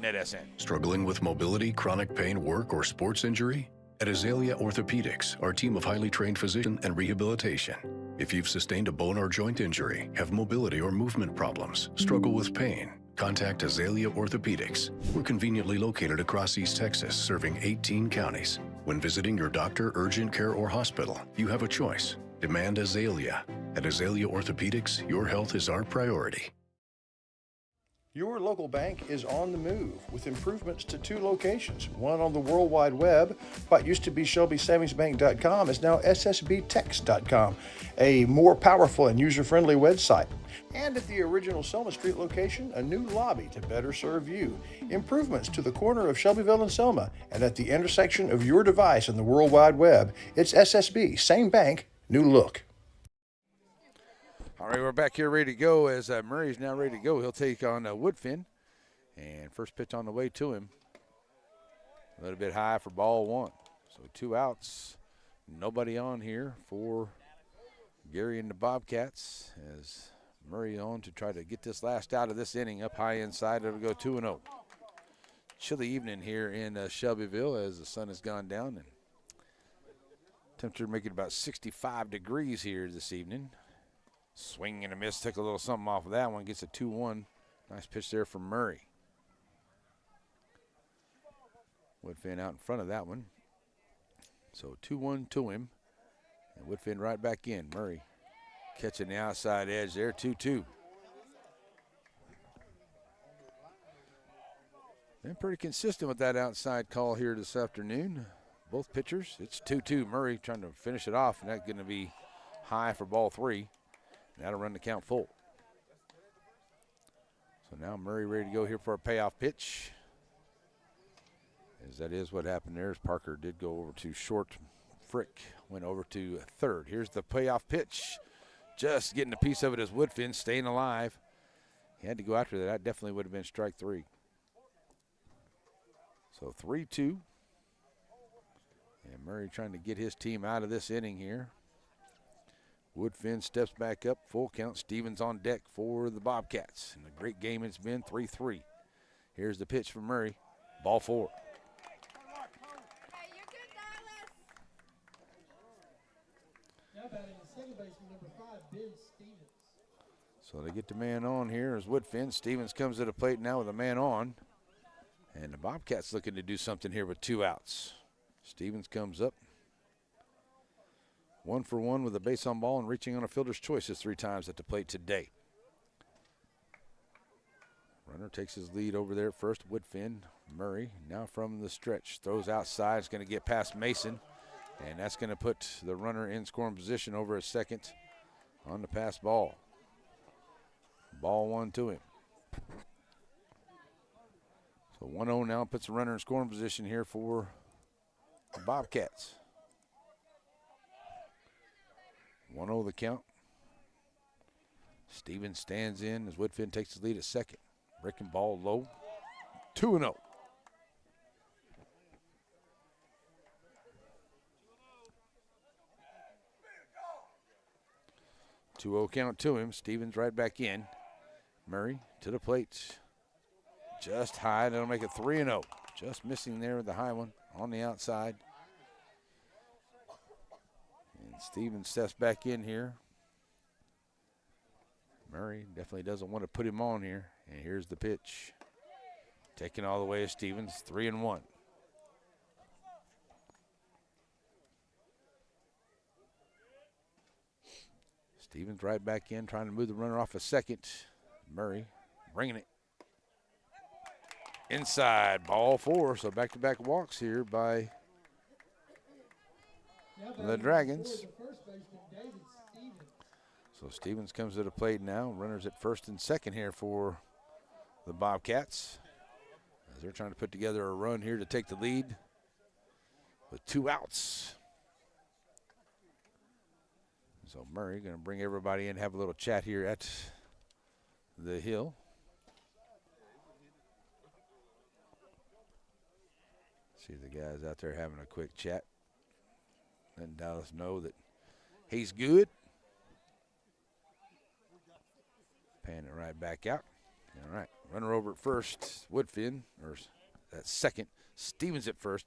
NetSN. Struggling with mobility, chronic pain, work, or sports injury? At Azalea Orthopedics, our team of highly trained physicians and rehabilitation. If you've sustained a bone or joint injury, have mobility or movement problems, struggle with pain, contact Azalea Orthopedics. We're conveniently located across East Texas, serving 18 counties. When visiting your doctor, urgent care, or hospital, you have a choice. Demand Azalea. At Azalea Orthopedics, your health is our priority. Your local bank is on the move with improvements to 2 locations, one on the World Wide Web. What used to be ShelbySavingsBank.com is now SSBText.com, a more powerful and user-friendly website. And at the original Selma Street location, a new lobby to better serve you. Improvements to the corner of Shelbyville and Selma, and at the intersection of your device and the World Wide Web, it's SSB, same bank, new look. All right, we're back here ready to go as Murray's now ready to go. He'll take on Woodfin. And first pitch on the way to him. A little bit high for ball 1. So 2 outs. Nobody on here for Gary and the Bobcats as Murray on to try to get this last out of this inning. Up high inside, it'll go 2-0. Chilly evening here in Shelbyville as the sun has gone down. And temperature making about 65 degrees here this evening. Swing and a miss, took a little something off of that one, gets a 2-1. Nice pitch there from Murray. Woodfin out in front of that one. So 2-1 to him. And Woodfin right back in. Murray catching the outside edge there, 2-2. Been pretty consistent with that outside call here this afternoon. Both pitchers, it's 2-2. Murray trying to finish it off, and that's going to be high for ball 3. That'll run the count full. So now Murray ready to go here for a payoff pitch. As that is what happened there, as Parker did go over to short. Frick went over to third. Here's the payoff pitch. Just getting a piece of it as Woodfin staying alive. He had to go after that. That definitely would have been strike 3. So 3-2. And Murray trying to get his team out of this inning here. Woodfin steps back up, full count. Stevens on deck for the Bobcats. And a great game it's been, 3-3. Here's the pitch from Murray, ball 4. Now batting the second baseman, number 5, Ben Stevens. So they get the man on here as Woodfin. Stevens comes to the plate now with a man on. And the Bobcats looking to do something here with 2 outs. Stevens comes up. 1 for 1 with a base on ball and reaching on a fielder's choices 3 times at the plate today. Runner takes his lead over there at first. Woodfin, Murray, now from the stretch. Throws outside, it's going to get past Mason. And that's going to put the runner in scoring position over at second on the pass ball. Ball 1 to him. So 1-0 now puts the runner in scoring position here for the Bobcats. 1-0 the count. Stevens stands in as Woodfin takes the lead at second. Breaking ball low. 2-0. 2-0 count to him. Stevens right back in. Murray to the plate. Just high. That'll make it 3-0. Just missing there with the high one on the outside. And Stevens steps back in here. Murray definitely doesn't want to put him on here. And here's the pitch. Taking all the way is Stevens, 3-1. Stevens right back in, trying to move the runner off a second. Murray bringing it inside, ball 4. So back-to-back walks here by the Dragons. So Stevens comes to the plate now. Runners at first and second here for the Bobcats, as they're trying to put together a run here to take the lead with 2 outs. So Murray going to bring everybody in, have a little chat here at the hill. See the guys out there having a quick chat. Letting Dallas know that he's good. Panning it right back out. All right, runner over at first, Woodfin, or at second. Stevens at first.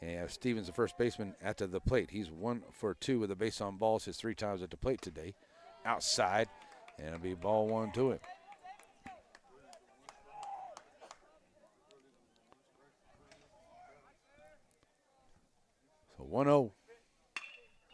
And Stevens, the first baseman, at the plate. He's 1 for 2 with a base on balls, his 3 times at the plate today. Outside, and it'll be ball 1 to him. So 1-0.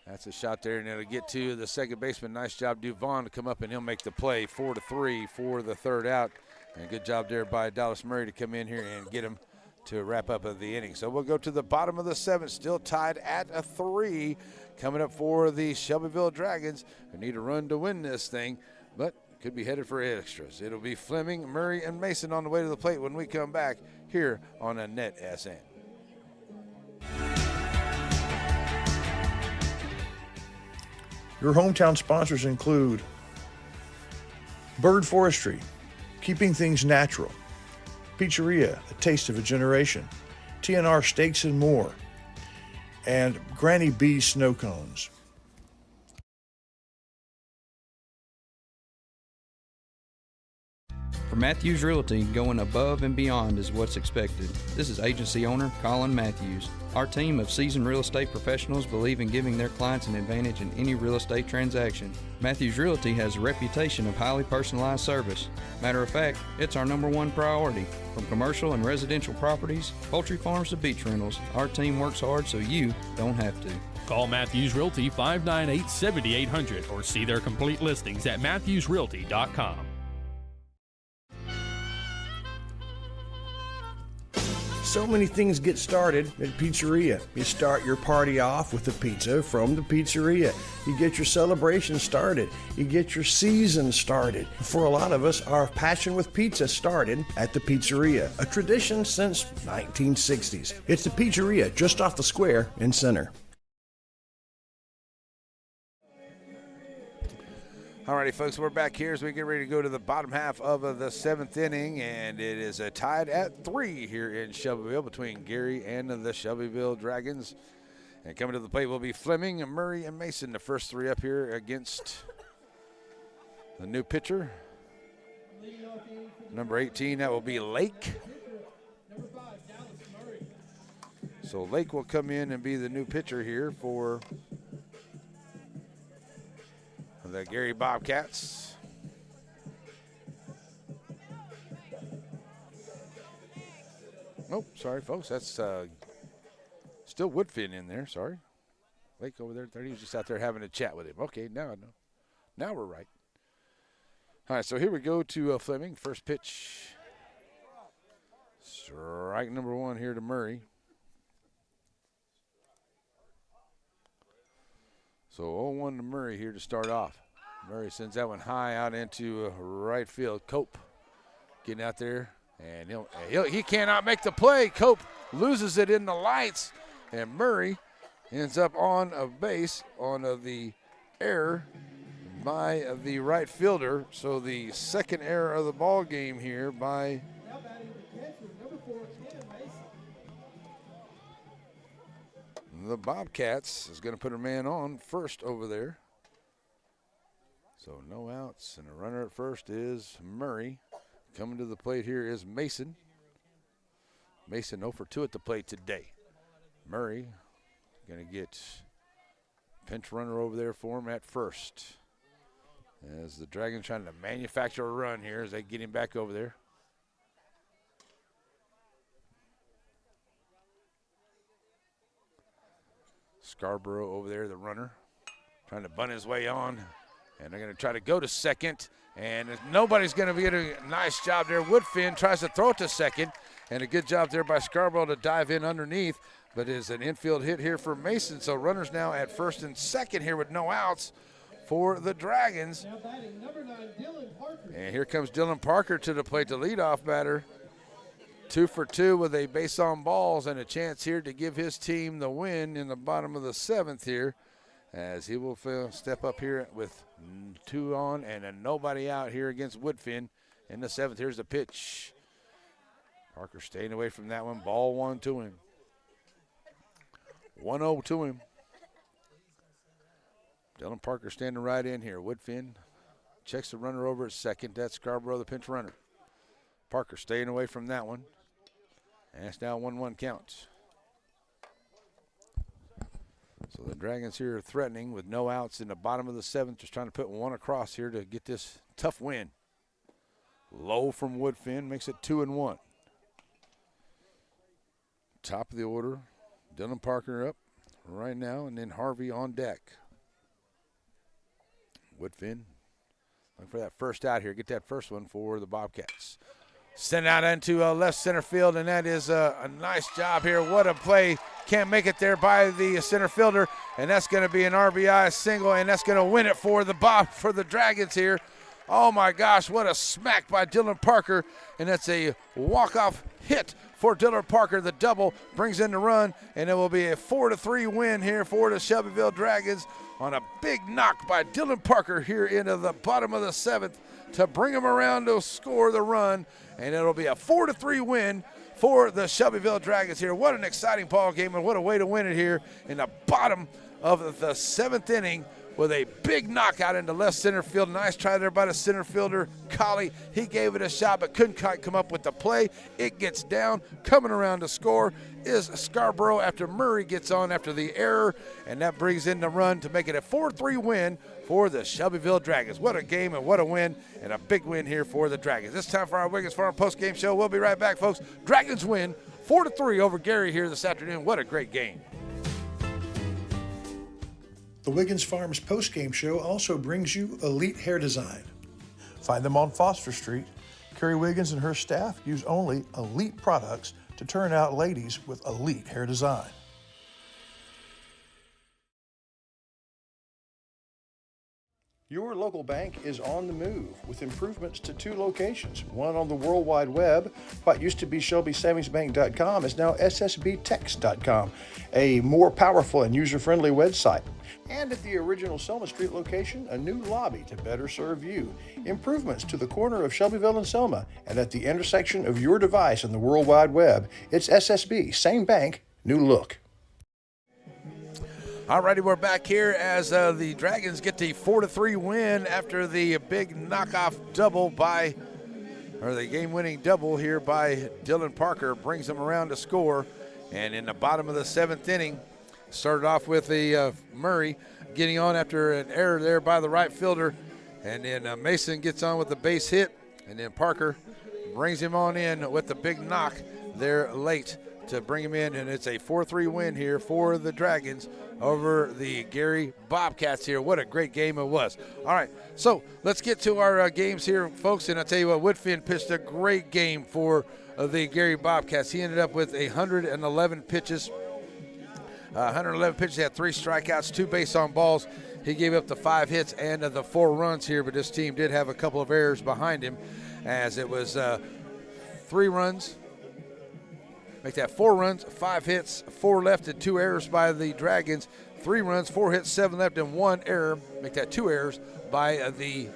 That's a shot there, and it'll get to the second baseman. Nice job, Duvon, to come up, and he'll make the play. 4-3 for the third out. And good job there by Dallas Murray to come in here and get him to wrap up of the inning. So we'll go to the bottom of the 7th, still tied at a 3. Coming up for the Shelbyville Dragons, who need a run to win this thing, but could be headed for extras. It'll be Fleming, Murray, and Mason on the way to the plate when we come back here on a Net SN. Your hometown sponsors include Bird Forestry, keeping things natural, Pizzeria, the taste of a generation, TNR Steaks and More, and Granny B Snow Cones. For Matthews Realty, going above and beyond is what's expected. This is agency owner Colin Matthews. Our team of seasoned real estate professionals believe in giving their clients an advantage in any real estate transaction. Matthews Realty has a reputation of highly personalized service. Matter of fact, it's our #1 priority. From commercial and residential properties, poultry farms to beach rentals, our team works hard so you don't have to. Call Matthews Realty 598-7800 or see their complete listings at matthewsrealty.com. So many things get started at Pizzeria. You start your party off with a pizza from the pizzeria. You get your celebration started. You get your season started. For a lot of us, our passion with pizza started at the pizzeria, a tradition since 1960s. It's the Pizzeria just off the square in Center. Alrighty, folks, we're back here as we get ready to go to the bottom half of the 7th inning, and it is tied at 3 here in Shelbyville between Gary and the Shelbyville Dragons. And coming to the plate will be Fleming, Murray, and Mason, the first 3 up here against the new pitcher. Number 18, that will be Lake. So Lake will come in and be the new pitcher here for the Gary Bobcats. Oh, sorry, folks. That's still Woodfin in there. Sorry. Lake over there. He was just out there having a chat with him. Okay, now I know. Now we're right. All right, so here we go to Fleming. First pitch. Strike number 1 here to Murray. So 0-1 to Murray here to start off. Murray sends that one high out into right field. Cope getting out there, and he cannot make the play. Cope loses it in the lights, and Murray ends up on a base on the error by the right fielder. So the second error of the ball game here by the Bobcats is going to put a man on first over there. So no outs, and a runner at first is Murray. Coming to the plate here is Mason. Mason 0 for 2 at the plate today. Murray going to get pinch runner over there for him at first. As the Dragons trying to manufacture a run here as they get him back over there. Scarborough over there, the runner, trying to bunt his way on. And they're going to try to go to second. And nobody's going to be getting a nice job there. Woodfin tries to throw it to second. And a good job there by Scarborough to dive in underneath. But it's an infield hit here for Mason. So runners now at first and second here with no outs for the Dragons. Now batting number 9, Dylan Parker. And here comes Dylan Parker to the plate, the leadoff batter. 2 for 2 with a base on balls and a chance here to give his team the win in the bottom of the 7th here, as he will step up here with 2 on and a nobody out here against Woodfin in the 7th. Here's the pitch. Parker staying away from that one. Ball 1 to him. 1-0 to him. Dylan Parker standing right in here. Woodfin checks the runner over at second. That's Scarborough, the pinch runner. Parker staying away from that one. And it's now 1-1 count. So the Dragons here are threatening with no outs in the bottom of the 7th, just trying to put one across here to get this tough win. Low from Woodfin makes it 2-1. Top of the order, Dylan Parker up right now, and then Harvey on deck. Woodfin looking for that first out here. Get that first one for the Bobcats. Send out into left center field, and that is a nice job here. What a play. Can't make it there by the center fielder, and that's going to be an RBI single, and that's going to win it for the Dragons here. Oh, my gosh, what a smack by Dylan Parker, and that's a walk-off hit for Dylan Parker. The double brings in the run, and it will be a 4-3 win here for the Shelbyville Dragons on a big knock by Dylan Parker here into the bottom of the 7th to bring him around to score the run, and it'll be a 4-3 win for the Shelbyville Dragons here. What an exciting ball game, and what a way to win it here in the bottom of the 7th inning with a big knockout into left center field. Nice try there by the center fielder, Collie. He gave it a shot but couldn't quite come up with the play. It gets down. Coming around to score is Scarborough after Murray gets on after the error, and that brings in the run to make it a 4-3 win for the Shelbyville Dragons. What a game and what a win, and a big win here for the Dragons. It's time for our Wiggins Farm post-game show. We'll be right back, folks. Dragons win 4-3 over Gary here this afternoon. What a great game. The Wiggins Farms post-game show also brings you Elite Hair Design. Find them on Foster Street. Carrie Wiggins and her staff use only elite products to turn out ladies with elite hair design. Your local bank is on the move with improvements to 2 locations, one on the World Wide Web. What used to be ShelbySavingsBank.com is now SSBText.com, a more powerful and user-friendly website. And at the original Selma Street location, a new lobby to better serve you. Improvements to the corner of Shelbyville and Selma, and at the intersection of your device and the World Wide Web, it's SSB, same bank, new look. All righty, we're back here as the Dragons get the 4-3 win after the big knockoff double the game-winning double here by Dylan Parker brings them around to score. And in the bottom of the 7th inning, started off with Murray getting on after an error there by the right fielder. And then Mason gets on with the base hit, and then Parker brings him on in with the big knock there late to bring him in, and it's a 4-3 win here for the Dragons over the Gary Bobcats here. What a great game it was. All right, so let's get to our games here, folks, and I'll tell you what, Woodfin pitched a great game for the Gary Bobcats. He ended up with 111 pitches. 111 pitches, he had 3 strikeouts, 2 base on balls. He gave up the 5 hits and the 4 runs here, but this team did have a couple of errors behind him, as it was 3 runs. Make that 4 runs, 5 hits, 4 left, and 2 errors by the Dragons. 3 runs, 4 hits, 7 left, and 1 error. Make that 2 errors by the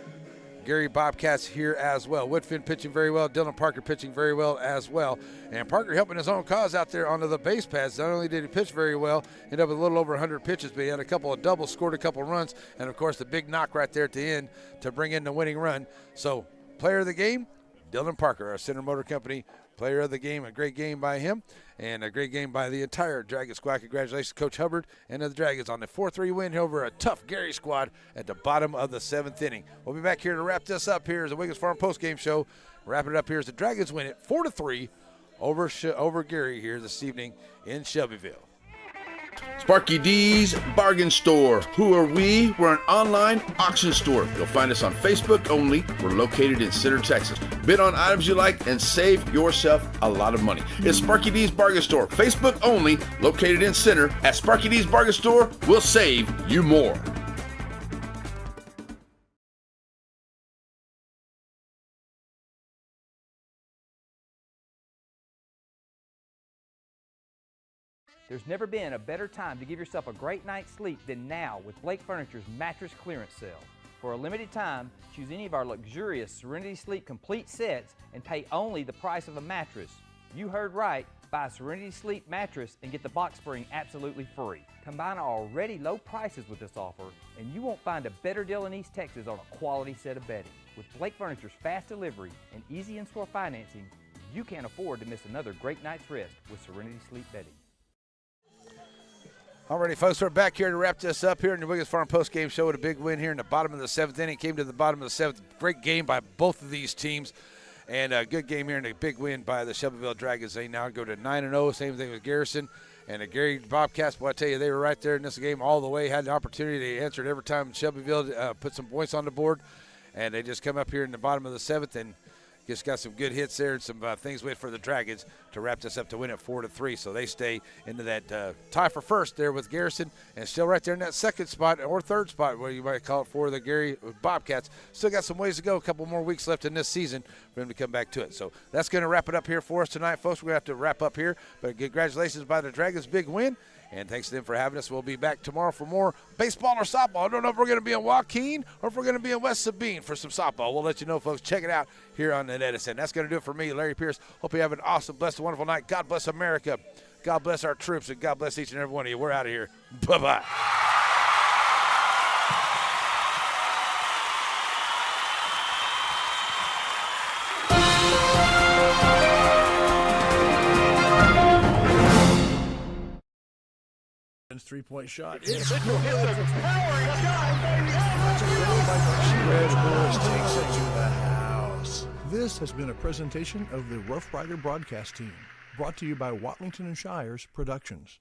Gary Bobcats here as well. Woodfin pitching very well. Dylan Parker pitching very well as well. And Parker helping his own cause out there onto the base paths. Not only did he pitch very well, ended up with a little over 100 pitches, but he had a couple of doubles, scored a couple of runs, and, of course, the big knock right there at the end to bring in the winning run. So, player of the game, Dylan Parker, our Center Motor Company player of the game. A great game by him and a great game by the entire Dragon squad. Congratulations, Coach Hubbard and the Dragons on the 4-3 win over a tough Gary squad at the bottom of the 7th inning. We'll be back here to wrap this up. Here is the Wiggins Farm postgame show. Wrapping it up here as the Dragons win it 4-3 over Gary here this evening in Shelbyville. Sparky D's Bargain Store. Who are we? We're an online auction store. You'll find us on Facebook only. We're located in Center, Texas. Bid on items you like and save yourself a lot of money. It's Sparky D's Bargain Store. Facebook only, located in Center. At Sparky D's Bargain Store, we'll save you more. There's never been a better time to give yourself a great night's sleep than now with Blake Furniture's mattress clearance sale. For a limited time, choose any of our luxurious Serenity Sleep complete sets and pay only the price of a mattress. You heard right, buy a Serenity Sleep mattress and get the box spring absolutely free. Combine our already low prices with this offer and you won't find a better deal in East Texas on a quality set of bedding. With Blake Furniture's fast delivery and easy in-store financing, you can't afford to miss another great night's rest with Serenity Sleep bedding. Alrighty, folks, we're back here to wrap this up here in the Wiggins Farm post-game show with a big win here in the bottom of the 7th inning. Came to the bottom of the 7th. Great game by both of these teams. And a good game here and a big win by the Shelbyville Dragons. They now go to 9-0. Same thing with Garrison. And the Gary Bobcats, boy, I tell you, they were right there in this game all the way. Had an opportunity. They answered every time Shelbyville put some points on the board. And they just come up here in the bottom of the 7th and just got some good hits there and some things wait for the Dragons to wrap this up to win it 4-3. So they stay into that tie for first there with Garrison and still right there in that second spot or third spot, where you might call it, for the Gary Bobcats. Still got some ways to go, a couple more weeks left in this season for them to come back to it. So that's going to wrap it up here for us tonight, folks. We're going to have to wrap up here, but congratulations by the Dragons, big win. And thanks to them for having us. We'll be back tomorrow for more baseball or softball. I don't know if we're going to be in Joaquin or if we're going to be in West Sabine for some softball. We'll let you know, folks. Check it out here on the Edison. That's going to do it for me, Larry Pierce. Hope you have an awesome, blessed, wonderful night. God bless America. God bless our troops, and God bless each and every one of you. We're out of here. Bye-bye. 3-point shot. It's Red Horse takes it to the house. This has been a presentation of the Rough Rider broadcast team, brought to you by Watlington and Shires Productions.